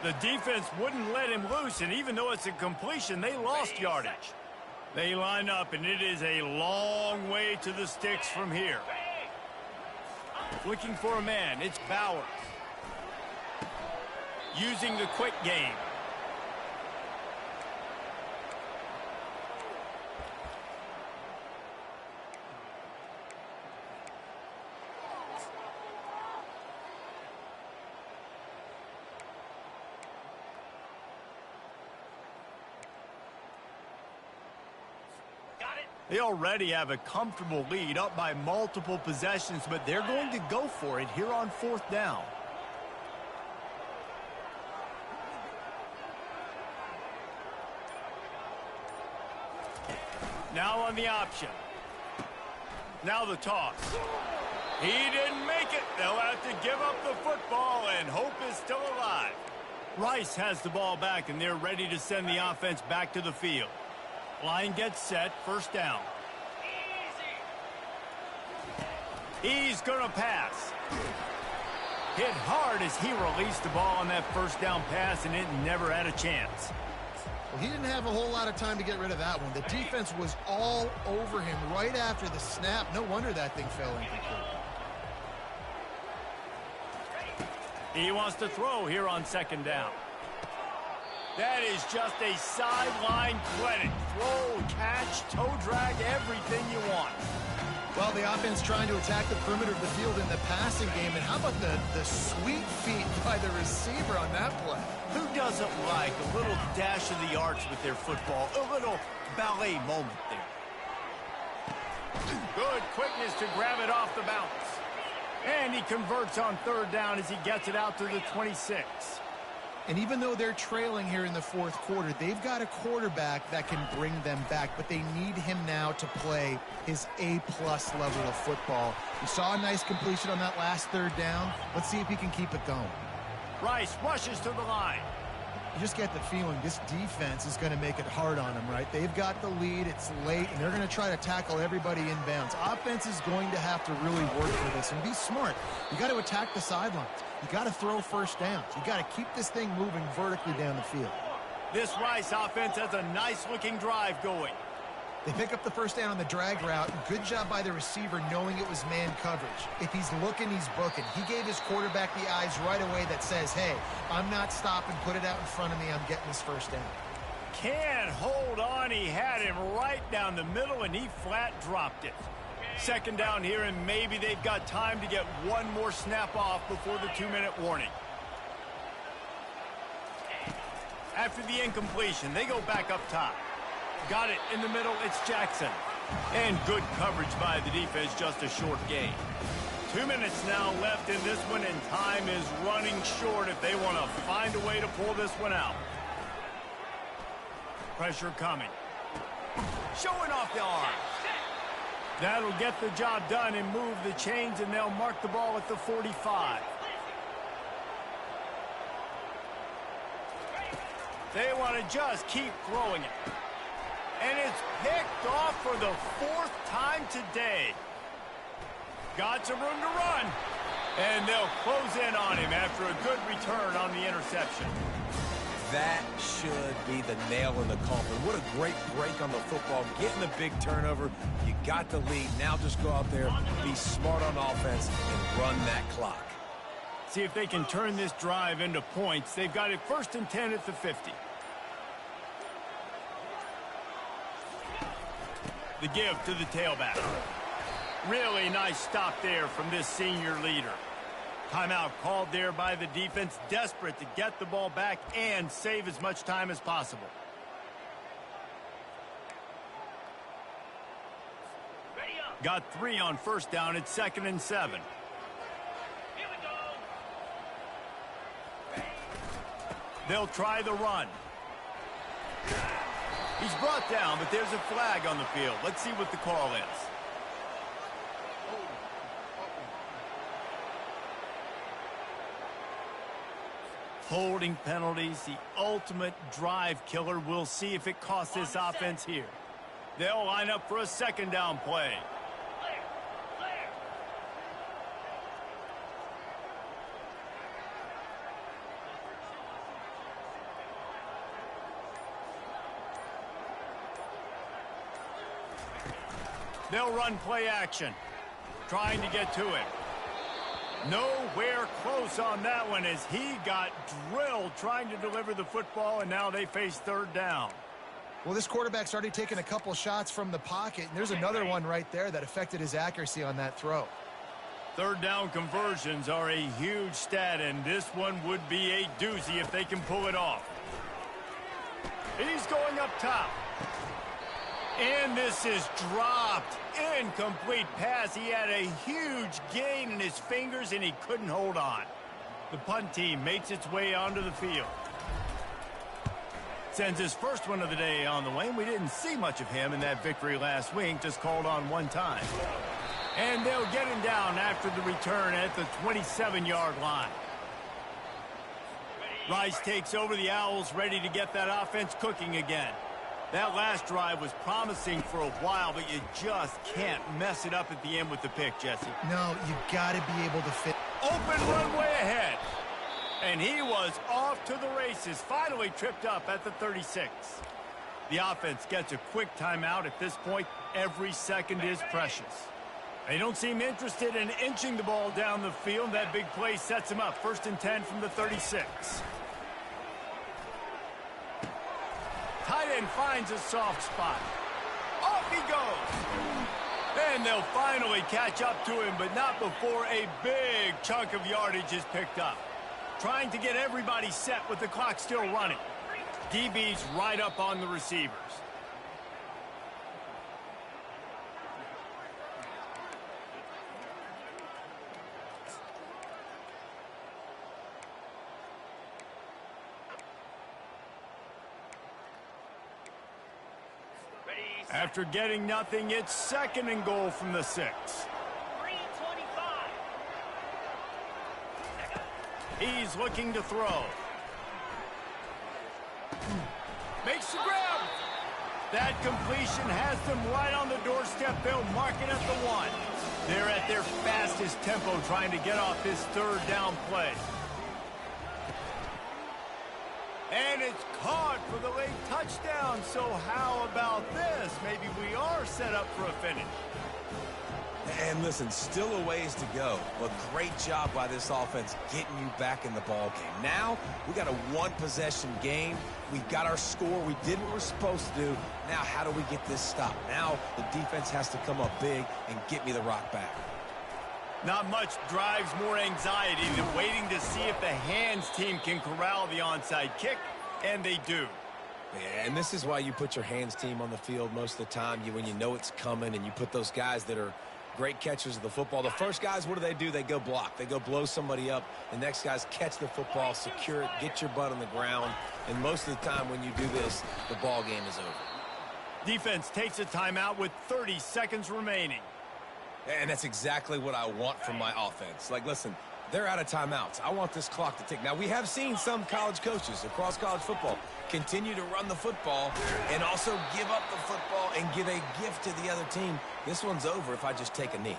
The defense wouldn't let him loose, and even though it's a completion, they lost yardage. They line up, and it is a long way to the sticks from here. Looking for a man, it's Bowers. Using the quick game. They already have a comfortable lead, up by multiple possessions, but they're going to go for it here on fourth down. Now on the option. Now the toss. He didn't make it. They'll have to give up the football, and hope is still alive. Rice has the ball back, and they're ready to send the offense back to the field. Line gets set, first down. He's going to pass. Hit hard as he released the ball on that first down pass, and it never had a chance. Well, he didn't have a whole lot of time to get rid of that one. The defense was all over him right after the snap. No wonder that thing fell incomplete. He wants to throw here on second down. That is just a sideline clinic. Throw, catch, toe drag, everything you want. Well, the offense trying to attack the perimeter of the field in the passing game. And how about the sweet feet by the receiver on that play? Who doesn't like a little dash of the arts with their football? A little ballet moment there. Good quickness to grab it off the bounce. And he converts on third down as he gets it out to the 26. And even though they're trailing here in the fourth quarter, they've got a quarterback that can bring them back, but they need him now to play his A-plus level of football. We saw a nice completion on that last third down. Let's see if he can keep it going. Rice rushes to the line. You just get the feeling this defense is going to make it hard on them, right? They've got the lead, it's late, and they're going to try to tackle everybody inbounds. Offense is going to have to really work for this and be smart. You got to attack the sidelines. You got to throw first downs. You got to keep this thing moving vertically down the field. This Rice offense has a nice-looking drive going. They pick up the first down on the drag route. Good job by the receiver knowing it was man coverage. If he's looking, he's booking. He gave his quarterback the eyes right away that says, hey, I'm not stopping. Put it out in front of me. I'm getting this first down. Can't hold on. He had him right down the middle, and he flat dropped it. Second down here, and maybe they've got time to get one more snap off before the 2-minute warning. After the incompletion, they go back up top. Got it in the middle, it's Jackson. And good coverage by the defense, just a short gain. 2 minutes now left in this one, and time is running short if they want to find a way to pull this one out. Pressure coming. Showing off the arm. That'll get the job done and move the chains, and they'll mark the ball at the 45. They want to just keep throwing it. And it's picked off for the 4th time today. Got some room to run. And they'll close in on him after a good return on the interception. That should be the nail in the coffin. What a great break on the football. Getting the big turnover. You got the lead. Now just go out there, be smart on offense, and run that clock. See if they can turn this drive into points. They've got it 1st and 10 at the 50. The give to the tailback. Really nice stop there from this senior leader. Timeout called there by the defense, desperate to get the ball back and save as much time as possible. Got 3 on 1st down. It's 2nd and 7. They'll try the run. He's brought down, but there's a flag on the field. Let's see what the call is. Holding penalties, the ultimate drive killer. We'll see if it costs this offense here. They'll line up for a 2nd down play. They'll run play action, trying to get to him. Nowhere close on that one as he got drilled trying to deliver the football, and now they face 3rd down. Well, this quarterback's already taken a couple shots from the pocket, and there's another one right there that affected his accuracy on that throw. 3rd down conversions are a huge stat, and this one would be a doozy if they can pull it off. He's going up top. And this is dropped. Incomplete pass. He had a huge gain in his fingers, and he couldn't hold on. The punt team makes its way onto the field. Sends his first one of the day on the way. We didn't see much of him in that victory last week, just called on one time. And they'll get him down after the return at the 27-yard line. Rice takes over. The Owls ready to get that offense cooking again. That last drive was promising for a while, but you just can't mess it up at the end with the pick, Jesse. No, you got to be able to fit. Open runway ahead. And he was off to the races, finally tripped up at the 36. The offense gets a quick timeout. At this point, every second is precious. They don't seem interested in inching the ball down the field. That big play sets him up. 1st and 10 from the 36. Tight end finds a soft spot. Off he goes. And they'll finally catch up to him, but not before a big chunk of yardage is picked up. Trying to get everybody set with the clock still running. DB's right up on the receivers. After getting nothing, it's 2nd and goal from the 6. 3:25. He's looking to throw. Makes the grab. That completion has them right on the doorstep. They'll mark it at the 1. They're at their fastest tempo trying to get off this 3rd down play. And it's caught for the late touchdown. So how about this? Maybe we are set up for a finish. And listen, still a ways to go, but great job by this offense getting you back in the ball game. Now, we got a one-possession game. We got our score. We did what we're supposed to do. Now, how do we get this stopped? Now, the defense has to come up big and get me the rock back. Not much drives more anxiety than waiting to see if the hands team can corral the onside kick, and they do. Yeah, and this is why you put your hands team on the field most of the time, when you know it's coming, and you put those guys that are great catchers of the football. The first guys, what do? They go block. They go blow somebody up. The next guys catch the football, secure it, get your butt on the ground. And most of the time when you do this, the ball game is over. Defense takes a timeout with 30 seconds remaining. And that's exactly what I want from my offense. Like, listen, they're out of timeouts. I want this clock to tick. Now, we have seen some college coaches across college football continue to run the football and also give up the football and give a gift to the other team. This one's over if I just take a knee.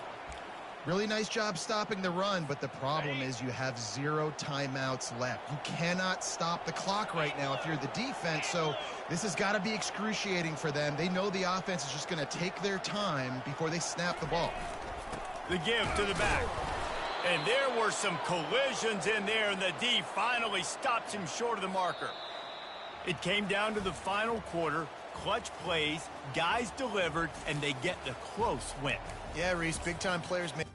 Really nice job stopping the run, but the problem is you have 0 timeouts left. You cannot stop the clock right now if you're the defense, so this has got to be excruciating for them. They know the offense is just going to take their time before they snap the ball. The give to the back. And there were some collisions in there, and the D finally stops him short of the marker. It came down to the final quarter. Clutch plays, guys delivered, and they get the close win. Yeah, Reese, big-time players make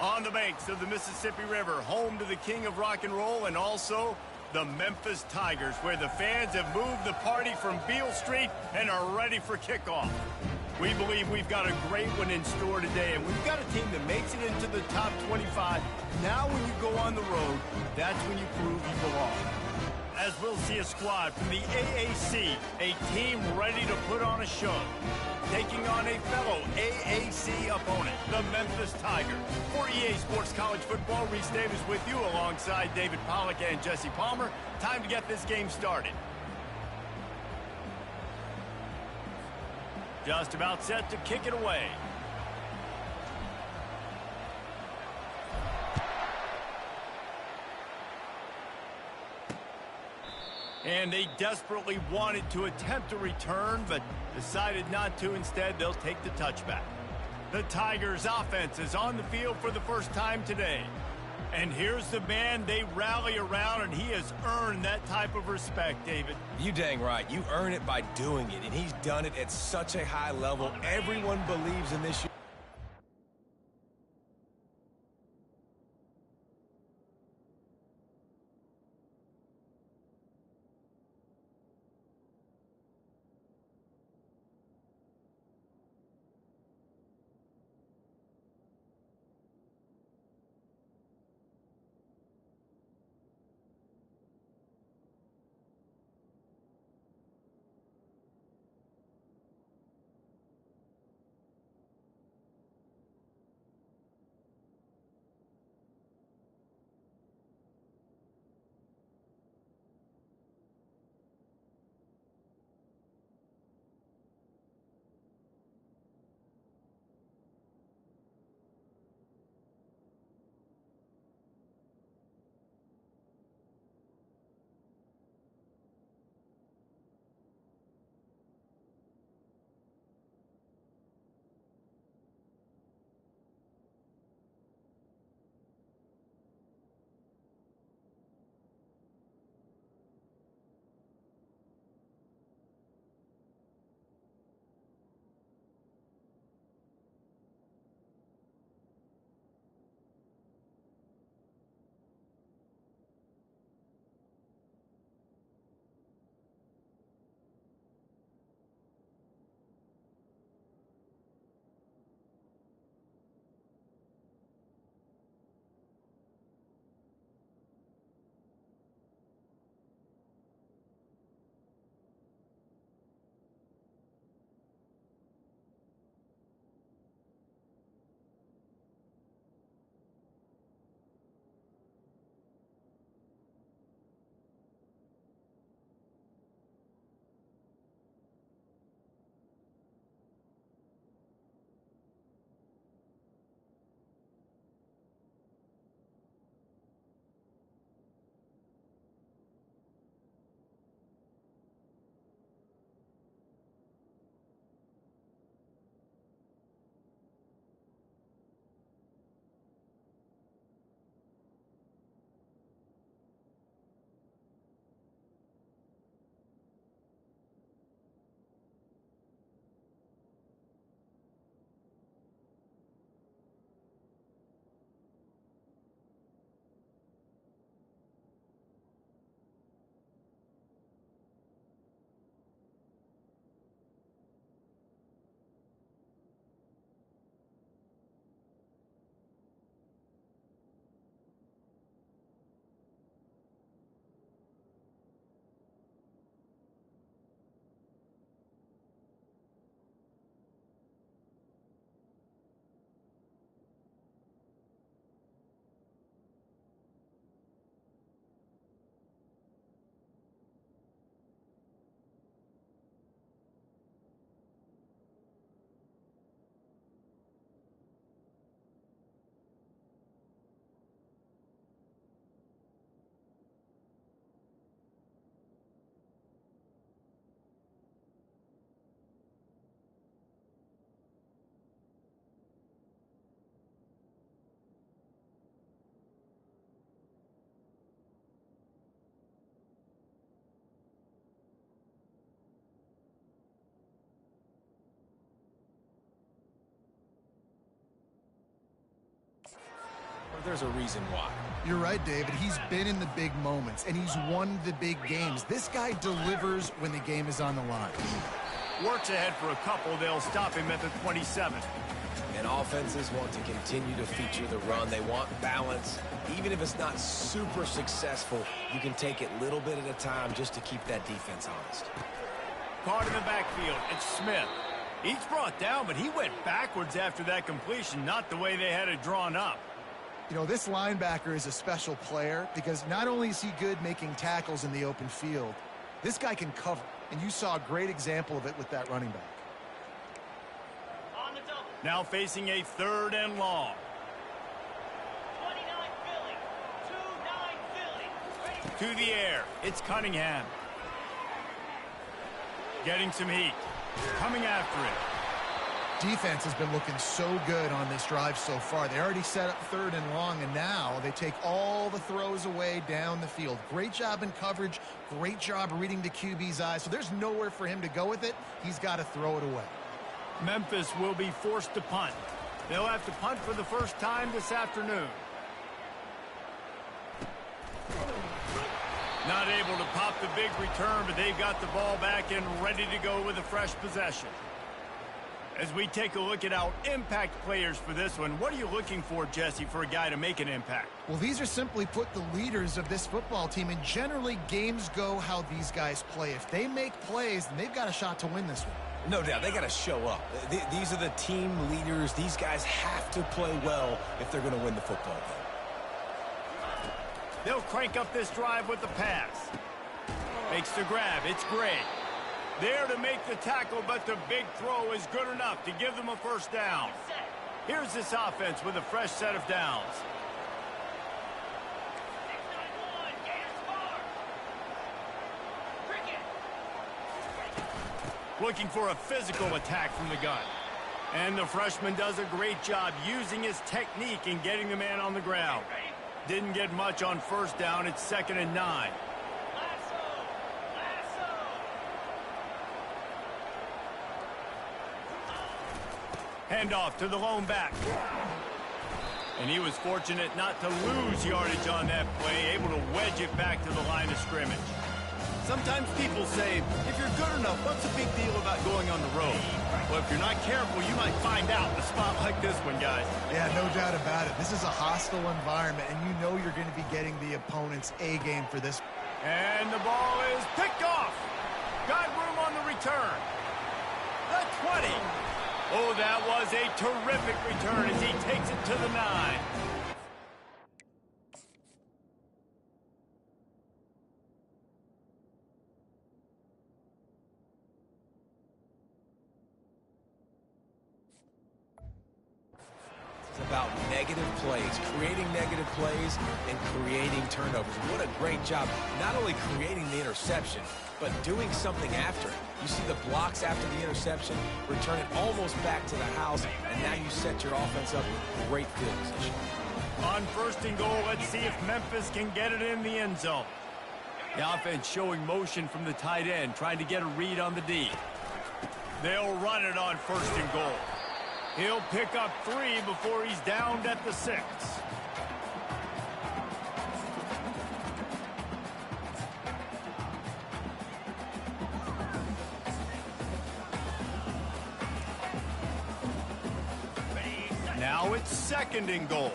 On the banks of the Mississippi River, home to the king of rock and roll and also the Memphis Tigers, where the fans have moved the party from Beale Street and are ready for kickoff. We believe we've got a great one in store today, and we've got a team that makes it into the top 25. Now when you go on the road, that's when you prove you belong. As we'll see a squad from the AAC, a team ready to put on a show, taking on a fellow AAC opponent, the Memphis Tigers. For EA Sports College Football, Reese Davis with you alongside David Pollack and Jesse Palmer. Time to get this game started. Just about set to kick it away. And they desperately wanted to attempt a return, but decided not to. Instead, they'll take the touchback. The Tigers' offense is on the field for the first time today. And here's the man they rally around, and he has earned that type of respect, David. You dang right. You earn it by doing it, and he's done it at such a high level. Everyone believes in this. there's a reason why. You're right, David. He's been in the big moments, and he's won the big games. This guy delivers when the game is on the line. Works ahead for a couple. They'll stop him at the 27. And offenses want to continue to feature the run. They want balance. Even if it's not super successful, you can take it little bit at a time just to keep that defense honest. Caught in the backfield. It's Smith. He's brought down, but he went backwards after that completion, not the way they had it drawn up. You know, this linebacker is a special player because not only is he good making tackles in the open field, this guy can cover. And you saw a great example of it with that running back. On the double. Now facing a 3rd and long. 29 Philly. To the air. It's Cunningham. Getting some heat. Coming after it. Defense has been looking so good on this drive so far. They already set up 3rd and long, and now they take all the throws away down the field. Great job in coverage. Great job reading the QB's eyes. So there's nowhere for him to go with it. He's got to throw it away. Memphis will be forced to punt. They'll have to punt for the first time this afternoon. Not able to pop the big return, but they've got the ball back and ready to go with a fresh possession. As we take a look at our impact players for this one, what are you looking for, Jesse, for a guy to make an impact? Well, these are simply put the leaders of this football team, and generally games go how these guys play. If they make plays, then they've got a shot to win this one. No doubt, they got to show up. These are the team leaders. These guys have to play well if they're going to win the football game. They'll crank up this drive with the pass. Makes the grab. It's Gray. There to make the tackle, but the big throw is good enough to give them a first down. Here's this offense with a fresh set of downs. Looking for a physical attack from the gun. And the freshman does a great job using his technique and getting the man on the ground. Didn't get much on first down. It's 2nd and 9. Handoff to the lone back. And he was fortunate not to lose yardage on that play, able to wedge it back to the line of scrimmage. Sometimes people say, if you're good enough, what's the big deal about going on the road? Well, if you're not careful, you might find out in a spot like this one, guys. Yeah, no doubt about it. This is a hostile environment, and you know you're going to be getting the opponent's A game for this. And the ball is picked off. Got room on the return. The 20. Oh, that was a terrific return as he takes it to the 9. It's about negative plays, creating negative plays and creating turnovers. What a great job, not only creating the interception, but doing something after it. You see the blocks after the interception, return it almost back to the house, and now you set your offense up with great field position. On 1st and goal, let's see if Memphis can get it in the end zone. The offense showing motion from the tight end, trying to get a read on the D. They'll run it on 1st and goal. He'll pick up 3 before he's downed at the 6. Now it's 2nd and goal.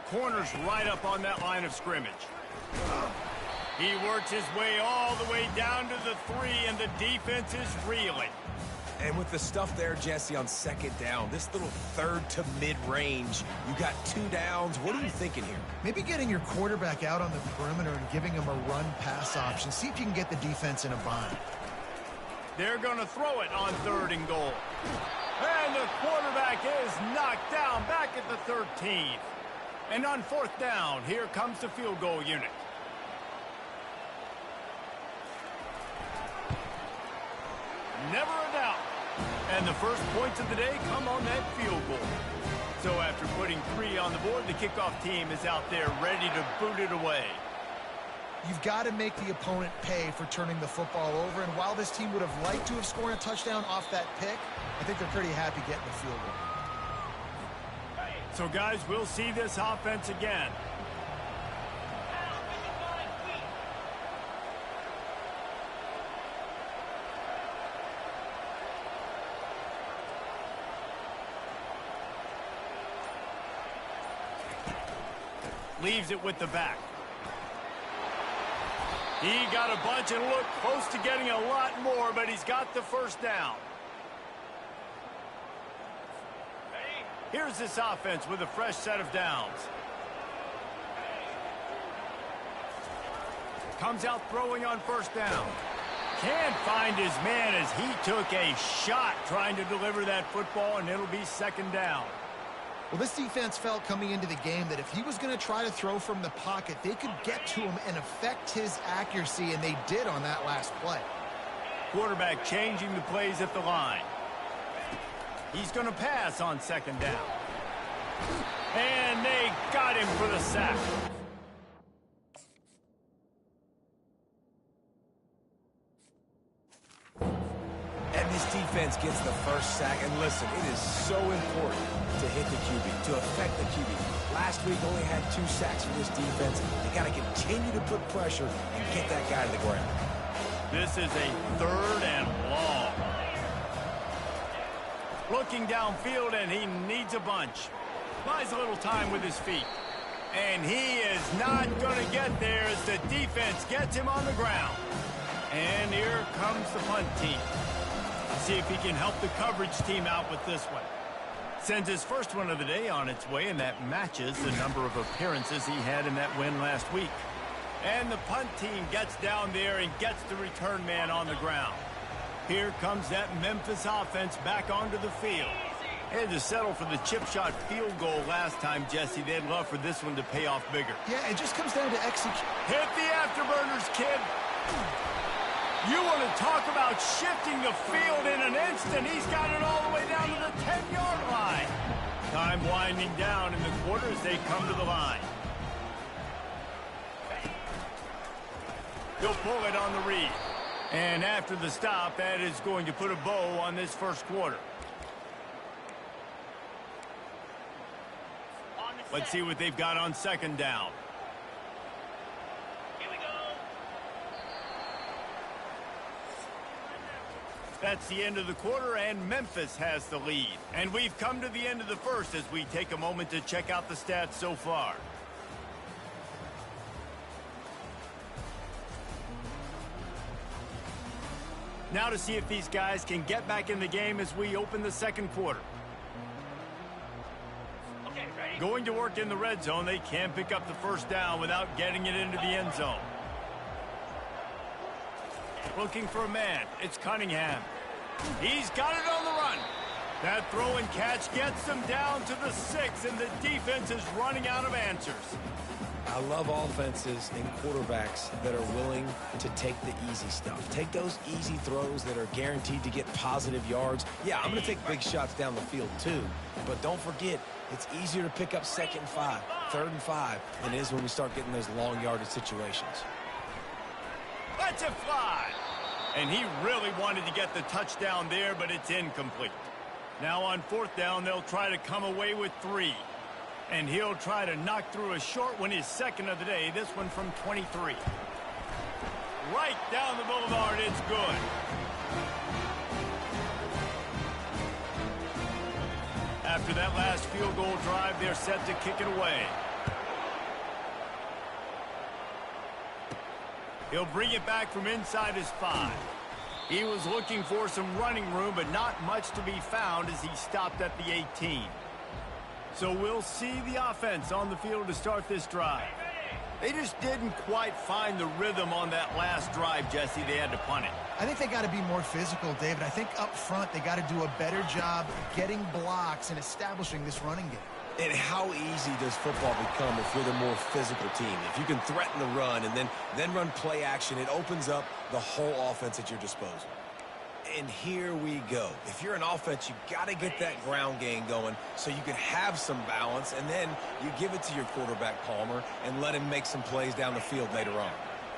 Corner's right up on that line of scrimmage. He works his way all the way down to the 3, and the defense is reeling. And with the stuff there, Jesse, on 2nd down, this little 3rd to mid-range, you got 2 downs. What are you thinking here? Maybe getting your quarterback out on the perimeter and giving him a run-pass option. See if you can get the defense in a bind. They're going to throw it on 3rd and goal. And the quarterback is knocked down back at the 13th. And on 4th down, here comes the field goal unit. Never a doubt. And the first points of the day come on that field goal. So after putting 3 on the board, the kickoff team is out there ready to boot it away. You've got to make the opponent pay for turning the football over. And while this team would have liked to have scored a touchdown off that pick, I think they're pretty happy getting the field goal. So, guys, we'll see this offense again. Leaves it with the back. He got a bunch and looked close to getting a lot more, but he's got the first down. Here's this offense with a fresh set of downs. Comes out throwing on first down. Can't find his man as he took a shot trying to deliver that football, and it'll be second down. Well, this defense felt coming into the game that if he was going to try to throw from the pocket, they could get to him and affect his accuracy, and they did on that last play. Quarterback changing the plays at the line. He's going to pass on second down. And they got him for the sack. And this defense gets the first sack. And listen, it is so important to hit the QB, to affect the QB. Last week only had 2 sacks for this defense. They got to continue to put pressure and get that guy to the ground. This is a 3rd and long. Looking downfield, and he needs a bunch. Buys a little time with his feet. And he is not going to get there as the defense gets him on the ground. And here comes the punt team. See if he can help the coverage team out with this one. Sends his first one of the day on its way, and that matches the number of appearances he had in that win last week. And the punt team gets down there and gets the return man on the ground. Here comes that Memphis offense back onto the field. They had to settle for the chip shot field goal last time, Jesse. They'd love for this one to pay off bigger. Yeah, it just comes down to execution. Hit the afterburners, kid. You want to talk about shifting the field in an instant. He's got it all the way down to the 10-yard line. Time winding down in the quarter as they come to the line. He'll pull it on the read. And after the stop, that is going to put a bow on this first quarter. Let's see what they've got on second down. That's the end of the quarter, and Memphis has the lead. And we've come to the end of the first as we take a moment to check out the stats so far. Now to see if these guys can get back in the game as we open the second quarter. Okay, ready? Going to work in the red zone, they can't pick up the first down without getting it into the end zone. Looking for a man. It's Cunningham. He's got it on the run. That throw and catch gets them down to the 6, and the defense is running out of answers. I love offenses and quarterbacks that are willing to take the easy stuff. Take those easy throws that are guaranteed to get positive yards. Yeah, I'm going to take big shots down the field too, but don't forget, it's easier to pick up 2nd and 5, 3rd and 5 than it is when we start getting those long yardage situations. Let's it fly. And he really wanted to get the touchdown there, but it's incomplete. Now on 4th down, they'll try to come away with 3. And he'll try to knock through a short one, his 2nd of the day, this one from 23. Right down the boulevard, it's good. After that last field goal drive, they're set to kick it away. He'll bring it back from inside his 5. He was looking for some running room, but not much to be found as he stopped at the 18. So we'll see the offense on the field to start this drive. They just didn't quite find the rhythm on that last drive, Jesse. They had to punt it. I think they got to be more physical, David. I think up front they got to do a better job getting blocks and establishing this running game. And how easy does football become if you're the more physical team? If you can threaten the run and then run play action, it opens up the whole offense at your disposal. And here we go. If you're an offense, you got to get that ground game going so you can have some balance, and then you give it to your quarterback, Palmer, and let him make some plays down the field later on.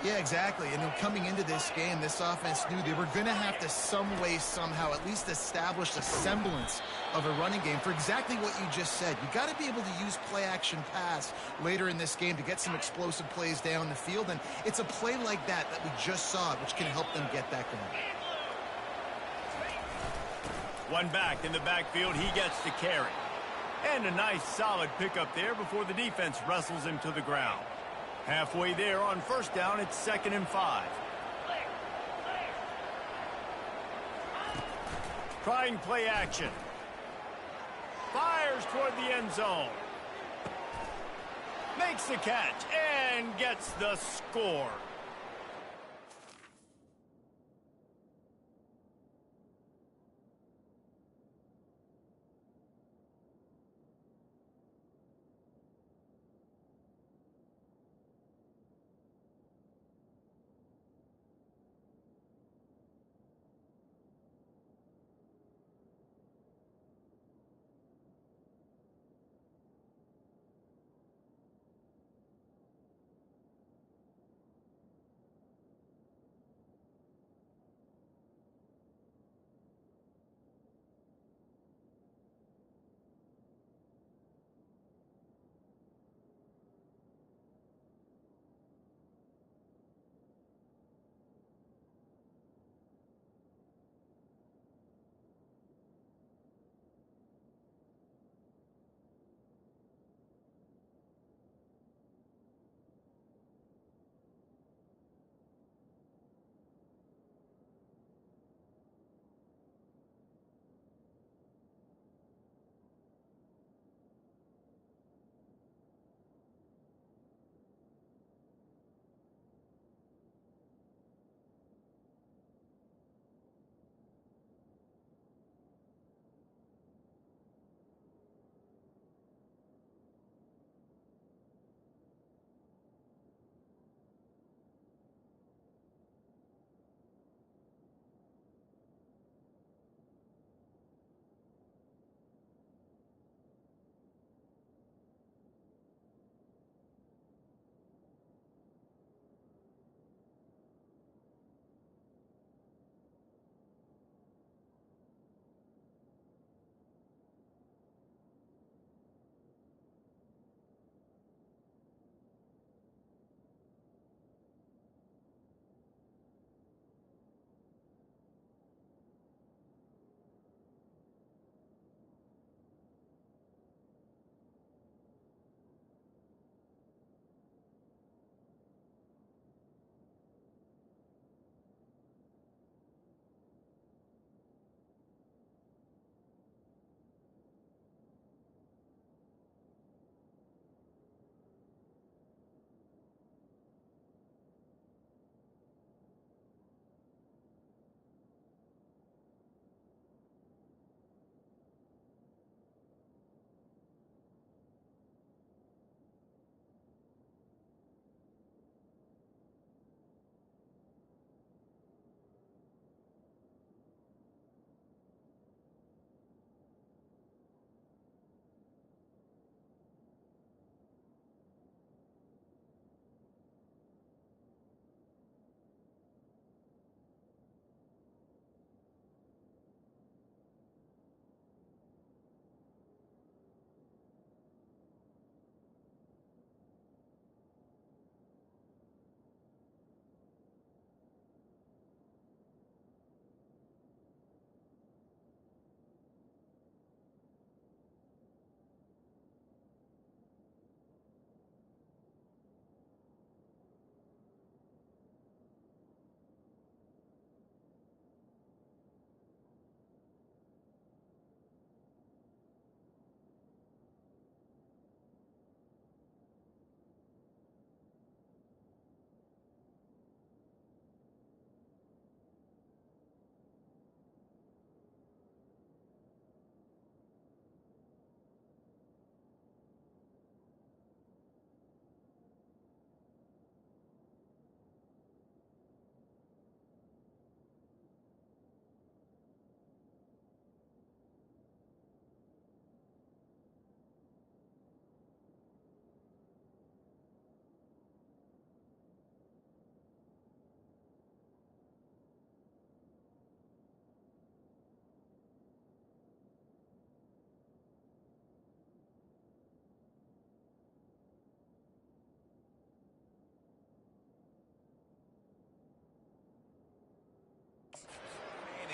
Yeah, exactly. And then coming into this game, this offense knew they were going to have to some way, somehow, at least establish a semblance of a running game for exactly what you just said. You got to be able to use play-action pass later in this game to get some explosive plays down the field. And it's a play like that we just saw, which can help them get that going. One back in the backfield, he gets the carry. And a nice solid pickup there before the defense wrestles him to the ground. Halfway there on first down, it's 2nd and 5. Trying play action. Fires toward the end zone. Makes the catch and gets the score.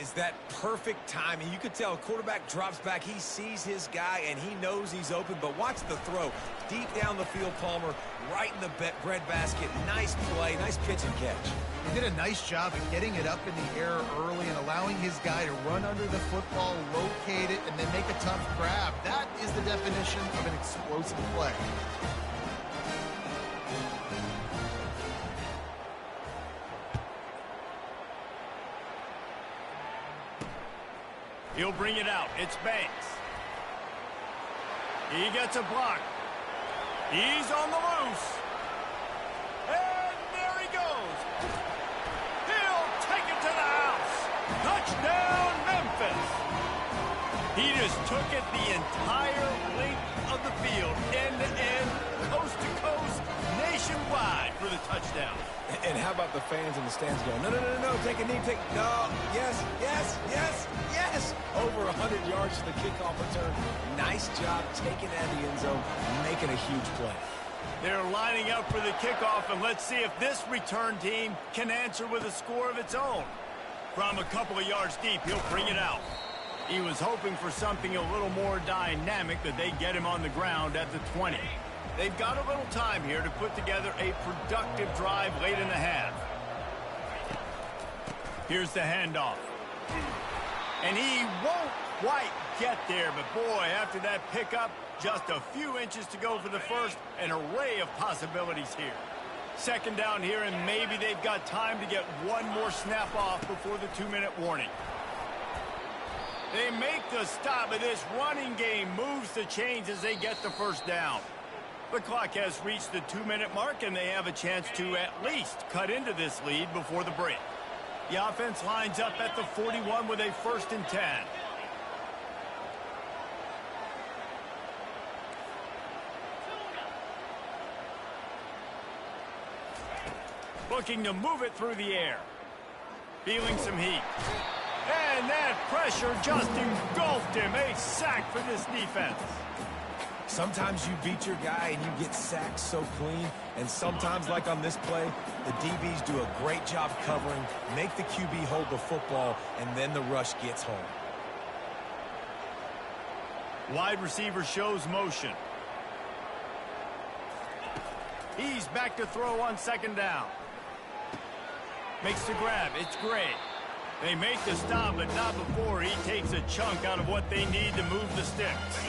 is that perfect timing. You could tell a quarterback drops back. He sees his guy, and he knows he's open. But watch the throw. Deep down the field, Palmer, right in the breadbasket. Nice play, nice pitch and catch. He did a nice job of getting it up in the air early and allowing his guy to run under the football, locate it, and then make a tough grab. That is the definition of an explosive play. He'll bring it out. It's Banks. He gets a block. He's on the loose. And there he goes. He'll take it to the house. Touchdown, Memphis. He just took it the entire length of the field, end to end, coast to coast, nationwide for the touchdown. And how about the fans in the stands going, no, no, no, no, take a knee, no, yes, yes, yes, yes. Over 100 yards to the kickoff return. Nice job taking that in the end zone, making a huge play. They're lining up for the kickoff, and let's see if this return team can answer with a score of its own. From a couple of yards deep, he'll bring it out. He was hoping for something a little more dynamic, that they get him on the ground at the 20. They've got a little time here to put together a productive drive late in the half. Here's the handoff. And he won't quite get there, but boy, after that pickup, just a few inches to go for the first, an array of possibilities here. Second down here, and maybe they've got time to get one more snap off before the 2-minute warning. They make the stop, but this running game moves the chains as they get the first down. The clock has reached the 2-minute mark, and they have a chance to at least cut into this lead before the break. The offense lines up at the 41 with a 1st and 10. Looking to move it through the air. Feeling some heat. And that pressure just engulfed him. A sack for this defense. Sometimes you beat your guy and you get sacked so clean, and sometimes, like on this play, the DBs do a great job covering, make the QB hold the football, and then the rush gets home. Wide receiver shows motion. He's back to throw on 2nd down. Makes the grab. It's Gray. They make the stop, but not before he takes a chunk out of what they need to move the sticks.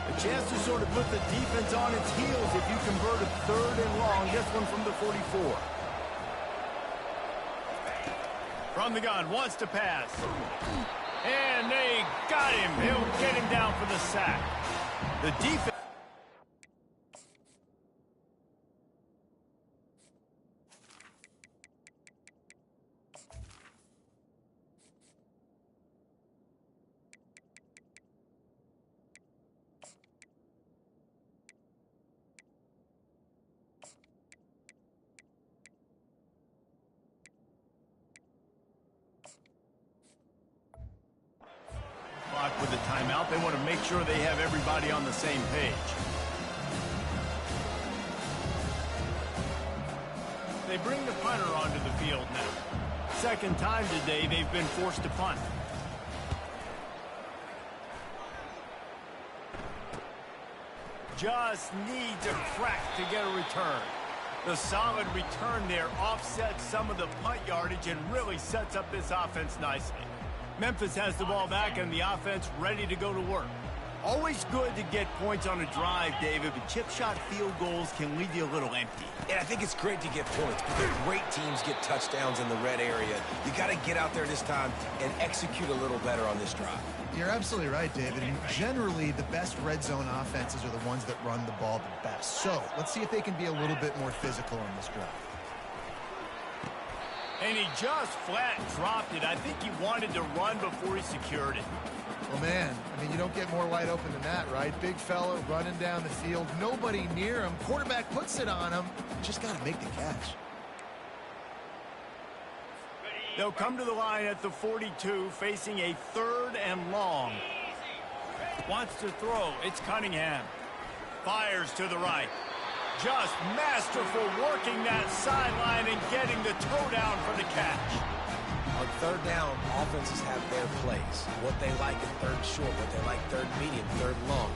A chance to sort of put the defense on its heels if you convert a 3rd and long. This one from the 44. From the gun, wants to pass. And they got him. He'll get him down for the sack. The defense. With the timeout, they want to make sure they have everybody on the same page. They bring the punter onto the field now. 2nd time today they've been forced to punt. Just needs a crack to get a return. The solid return there offsets some of the punt yardage and really sets up this offense nicely. Memphis has the ball back and the offense ready to go to work. Always good to get points on a drive, David, but chip shot field goals can leave you a little empty. And I think it's great to get points, but the great teams get touchdowns in the red area. You got to get out there this time and execute a little better on this drive. You're absolutely right, David. And generally, the best red zone offenses are the ones that run the ball the best. So let's see if they can be a little bit more physical on this drive. And he just flat dropped it. I think he wanted to run before he secured it. Well, man, I mean, you don't get more wide open than that, right? Big fella running down the field. Nobody near him. Quarterback puts it on him. Just got to make the catch. They'll come to the line at the 42, facing a 3rd and long. Wants to throw. It's Cunningham. Fires to the right. Just masterful working that sideline and getting the toe down for the catch. On third down, offenses have their plays. What they like in third and short, what they like third and medium, third and long.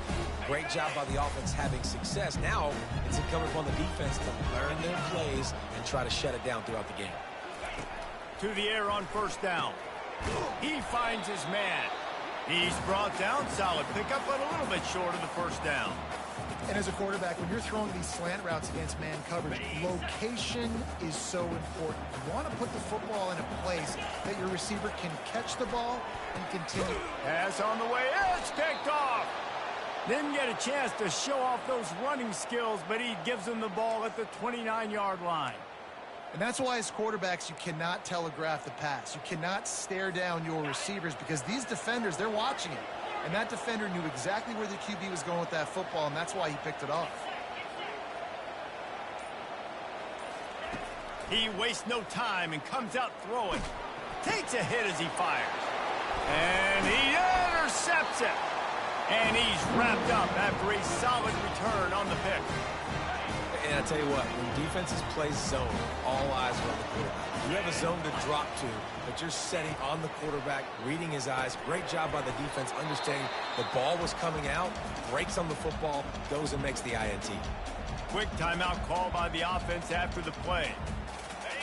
Great job by the offense having success. Now it's incumbent upon the defense to learn their plays and try to shut it down throughout the game. To the air on first down. He finds his man. He's brought down. Solid pickup, but a little bit short of the first down. And as a quarterback, when you're throwing these slant routes against man coverage, location is so important. You want to put the football in a place that your receiver can catch the ball and continue. Pass on the way. It's picked off. Didn't get a chance to show off those running skills, but he gives them the ball at the 29-yard line. And that's why as quarterbacks, you cannot telegraph the pass. You cannot stare down your receivers because these defenders, they're watching it. And that defender knew exactly where the QB was going with that football, and that's why he picked it off. He wastes no time and comes out throwing. Takes a hit as he fires. And he intercepts it. And he's wrapped up after a solid return on the pick. And I tell you what, when defenses play zone, all eyes are on the quarterback. You have a zone to drop to, but you're setting on the quarterback, reading his eyes. Great job by the defense, understanding the ball was coming out, breaks on the football, goes and makes the INT. Quick timeout call by the offense after the play.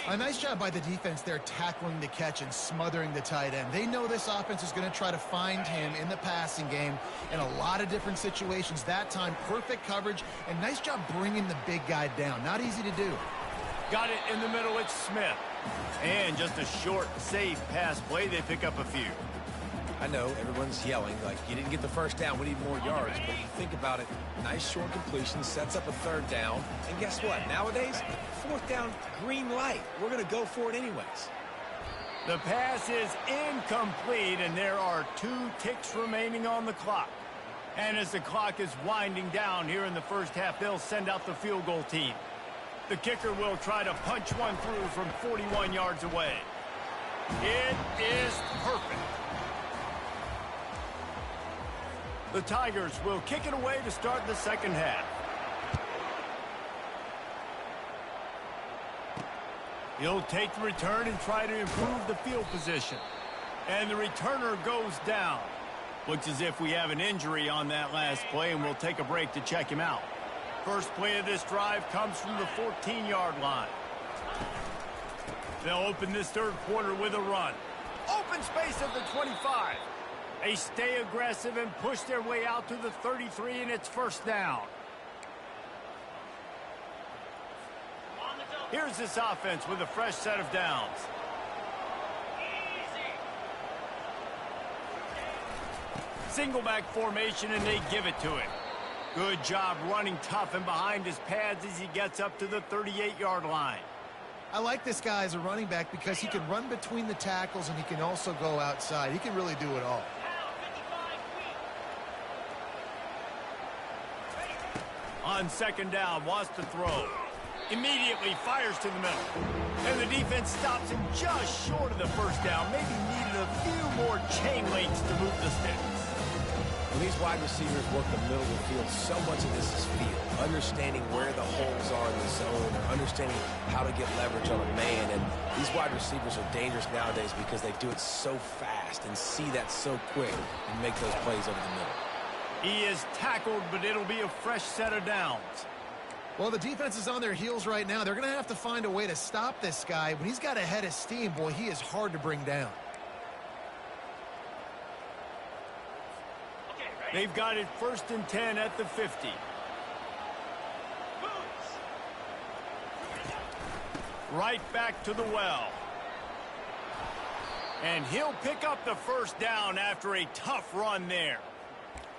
A nice job by the defense there tackling the catch and smothering the tight end. They know this offense is going to try to find him in the passing game in a lot of different situations. That time, perfect coverage, and nice job bringing the big guy down. Not easy to do. Got it in the middle, it's Smith. And just a short, safe pass play, they pick up a few. I know everyone's yelling, like, you didn't get the first down, we need more yards. But if you think about it, nice short completion, sets up a third down. And guess what? Nowadays, fourth down, green light. We're going to go for it anyways. The pass is incomplete, and there are 2 ticks remaining on the clock. And as the clock is winding down here in the first half, they'll send out the field goal team. The kicker will try to punch one through from 41 yards away. It is perfect. The Tigers will kick it away to start the second half. He'll take the return and try to improve the field position. And the returner goes down. Looks as if we have an injury on that last play, and we'll take a break to check him out. First play of this drive comes from the 14-yard line. They'll open this third quarter with a run. Open space at the 25. They stay aggressive and push their way out to the 33, and it's first down. Here's this offense with a fresh set of downs. Single back formation, and they give it to him. Good job running tough and behind his pads as he gets up to the 38-yard line. I like this guy as a running back because he can run between the tackles and he can also go outside. He can really do it all. On second down, wants to throw. Immediately fires to the middle. And the defense stops him just short of the first down. Maybe needed a few more chain links to move the sticks. When these wide receivers work the middle of the field, so much of this is feel. Understanding where the holes are in the zone, or understanding how to get leverage on a man. And these wide receivers are dangerous nowadays because they do it so fast and see that so quick and make those plays over the middle. He is tackled, but it'll be a fresh set of downs. Well, the defense is on their heels right now. They're going to have to find a way to stop this guy. When he's got a head of steam, boy, he is hard to bring down. They've got it first and 10 at the 50. Right back to the well. And he'll pick up the first down after a tough run there.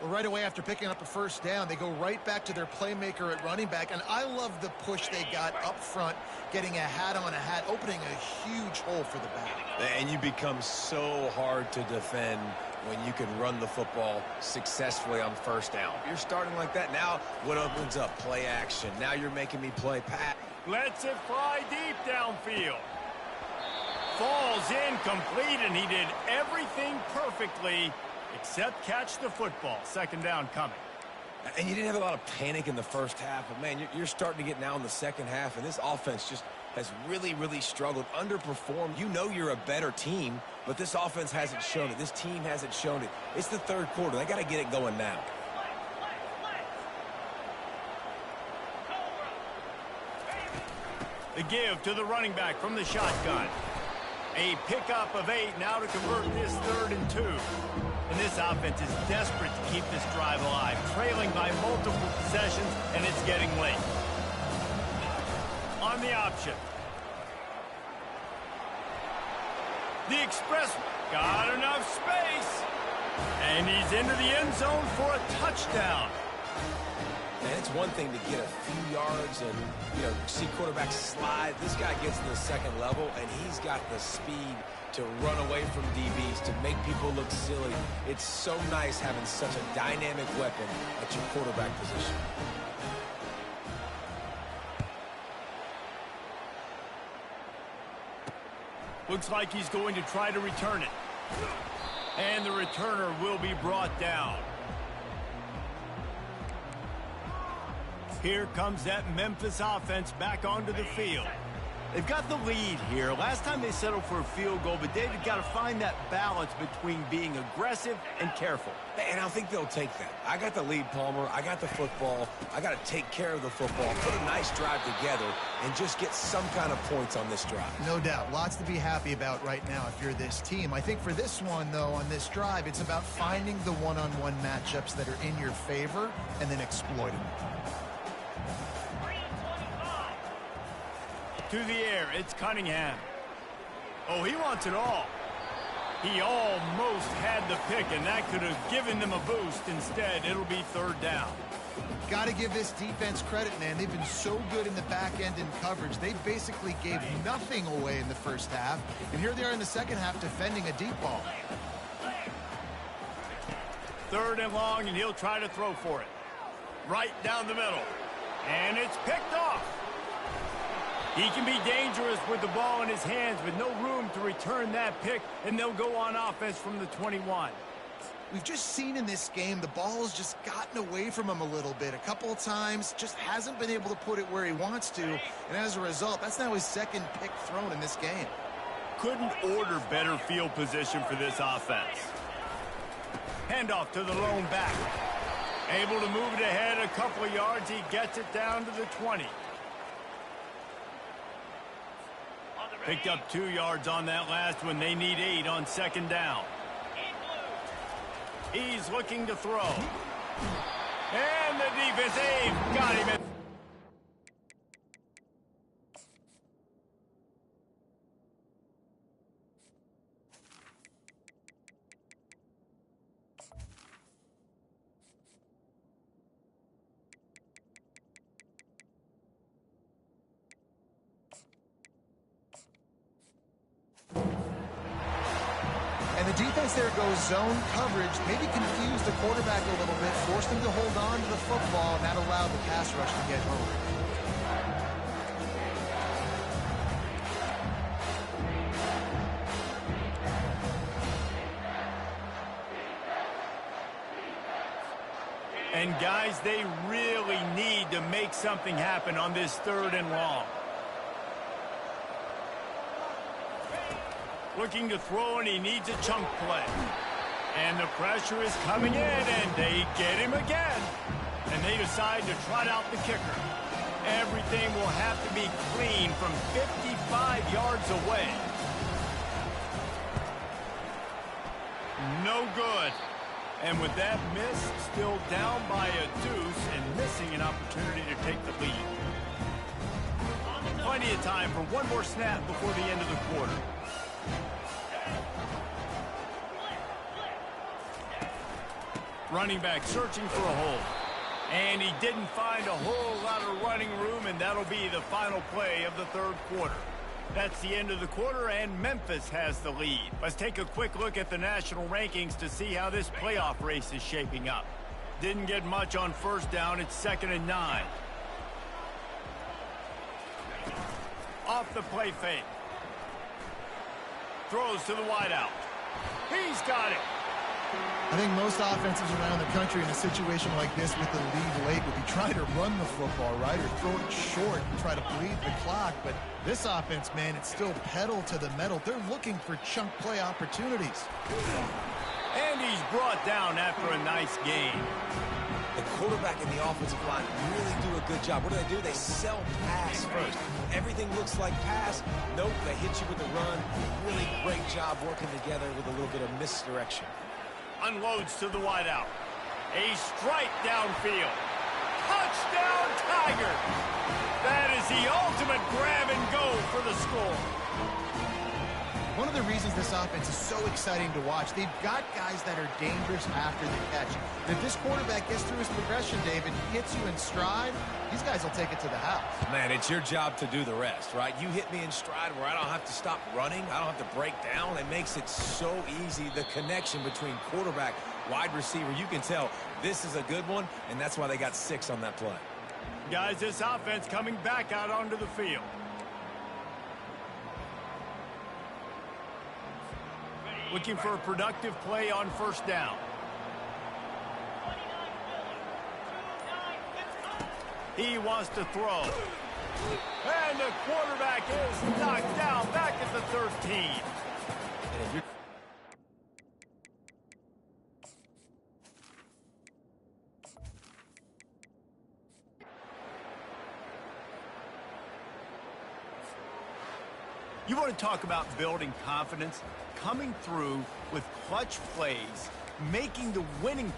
Well, right away after picking up a first down, they go right back to their playmaker at running back. And I love the push they got up front, getting a hat on a hat, opening a huge hole for the back. And you become so hard to defend when you can run the football successfully on first down. If you're starting like that, now what opens up? Play action. Now you're making me play pat. Lets it fly deep downfield. Falls incomplete, and he did everything perfectly except catch the football. Second down coming. And you didn't have a lot of panic in the first half, but, man, you're starting to get now in the second half, and this offense just has really, really struggled, underperformed. You know you're a better team, but this offense hasn't shown it. This team hasn't shown it. It's the third quarter. They got to get it going now. The give to the running back from the shotgun. A pickup of 8 now to convert this 3rd and 2. And this offense is desperate to keep this drive alive, trailing by multiple possessions, and it's getting late. On the option. The express got enough space. And he's into the end zone for a touchdown. Man, it's one thing to get a few yards and, see quarterbacks slide. This guy gets to the second level, and he's got the speed to run away from DBs, to make people look silly. It's so nice having such a dynamic weapon at your quarterback position. Looks like he's going to try to return it. And the returner will be brought down. Here comes that Memphis offense back onto the field. They've got the lead here. Last time they settled for a field goal, but they've got to find that balance between being aggressive and careful. And I think they'll take that. I got the lead, Palmer. I got the football. I got to take care of the football, put a nice drive together, and just get some kind of points on this drive. No doubt. Lots to be happy about right now if you're this team. I think for this one, though, on this drive, it's about finding the one-on-one matchups that are in your favor and then exploiting them. To the air, it's Cunningham. Oh, he wants it all. He almost had the pick, and that could have given them a boost. Instead, it'll be 3rd down. Got to give this defense credit, man. They've been so good in the back end in coverage. They basically gave nothing away in the first half, and here they are in the second half defending a deep ball. 3rd and long, and he'll try to throw for it. Right down the middle. And it's picked off. He can be dangerous with the ball in his hands, but no room to return that pick, and they'll go on offense from the 21. We've just seen in this game the ball has just gotten away from him a little bit. A couple of times, just hasn't been able to put it where he wants to, and as a result, that's now his 2nd pick thrown in this game. Couldn't order better field position for this offense. Handoff to the lone back. Able to move it ahead a couple of yards. He gets it down to the 20. Picked up 2 yards on that last one. They need 8 on 2nd down. He's looking to throw. And the defense, they've got him. And the defense there goes zone coverage, maybe confused the quarterback a little bit, forced him to hold on to the football, and that allowed the pass rush to get home. And guys, they really need to make something happen on this 3rd and long. Looking to throw, and he needs a chunk play. And the pressure is coming in, and they get him again. And they decide to trot out the kicker. Everything will have to be clean from 55 yards away. No good. And with that miss, still down by a deuce and missing an opportunity to take the lead. Plenty of time for one more snap before the end of the quarter. Running back searching for a hole. And he didn't find a whole lot of running room, and that'll be the final play of the 3rd quarter. That's the end of the quarter, and Memphis has the lead. Let's take a quick look at the national rankings to see how this playoff race is shaping up. Didn't get much on 1st down. It's 2nd and 9. Off the play fake. Throws to the wideout. He's got it. I think most offenses around the country in a situation like this with the lead late would be trying to run the football, right, or throw it short and try to bleed the clock. But this offense, man, it's still pedal to the metal. They're looking for chunk play opportunities. And he's brought down after a nice gain. The quarterback and the offensive line really do a good job. What do? They sell pass first. Everything looks like pass. Nope, they hit you with the run. Really great job working together with a little bit of misdirection. Unloads to the wideout. A strike downfield. Touchdown, Tiger! That is the ultimate grab and go for the score. One of the reasons this offense is so exciting to watch, they've got guys that are dangerous after the catch. And if this quarterback gets through his progression, David, hits you in stride, these guys will take it to the house. Man, it's your job to do the rest, right? You hit me in stride where I don't have to stop running. I don't have to break down. It makes it so easy, the connection between quarterback, wide receiver. You can tell this is a good one, and that's why they got 6 on that play. Guys, this offense coming back out onto the field. Looking for a productive play on first down. He wants to throw. And the quarterback is knocked down back at the 13. You want to talk about building confidence? Coming through with clutch plays, making the winning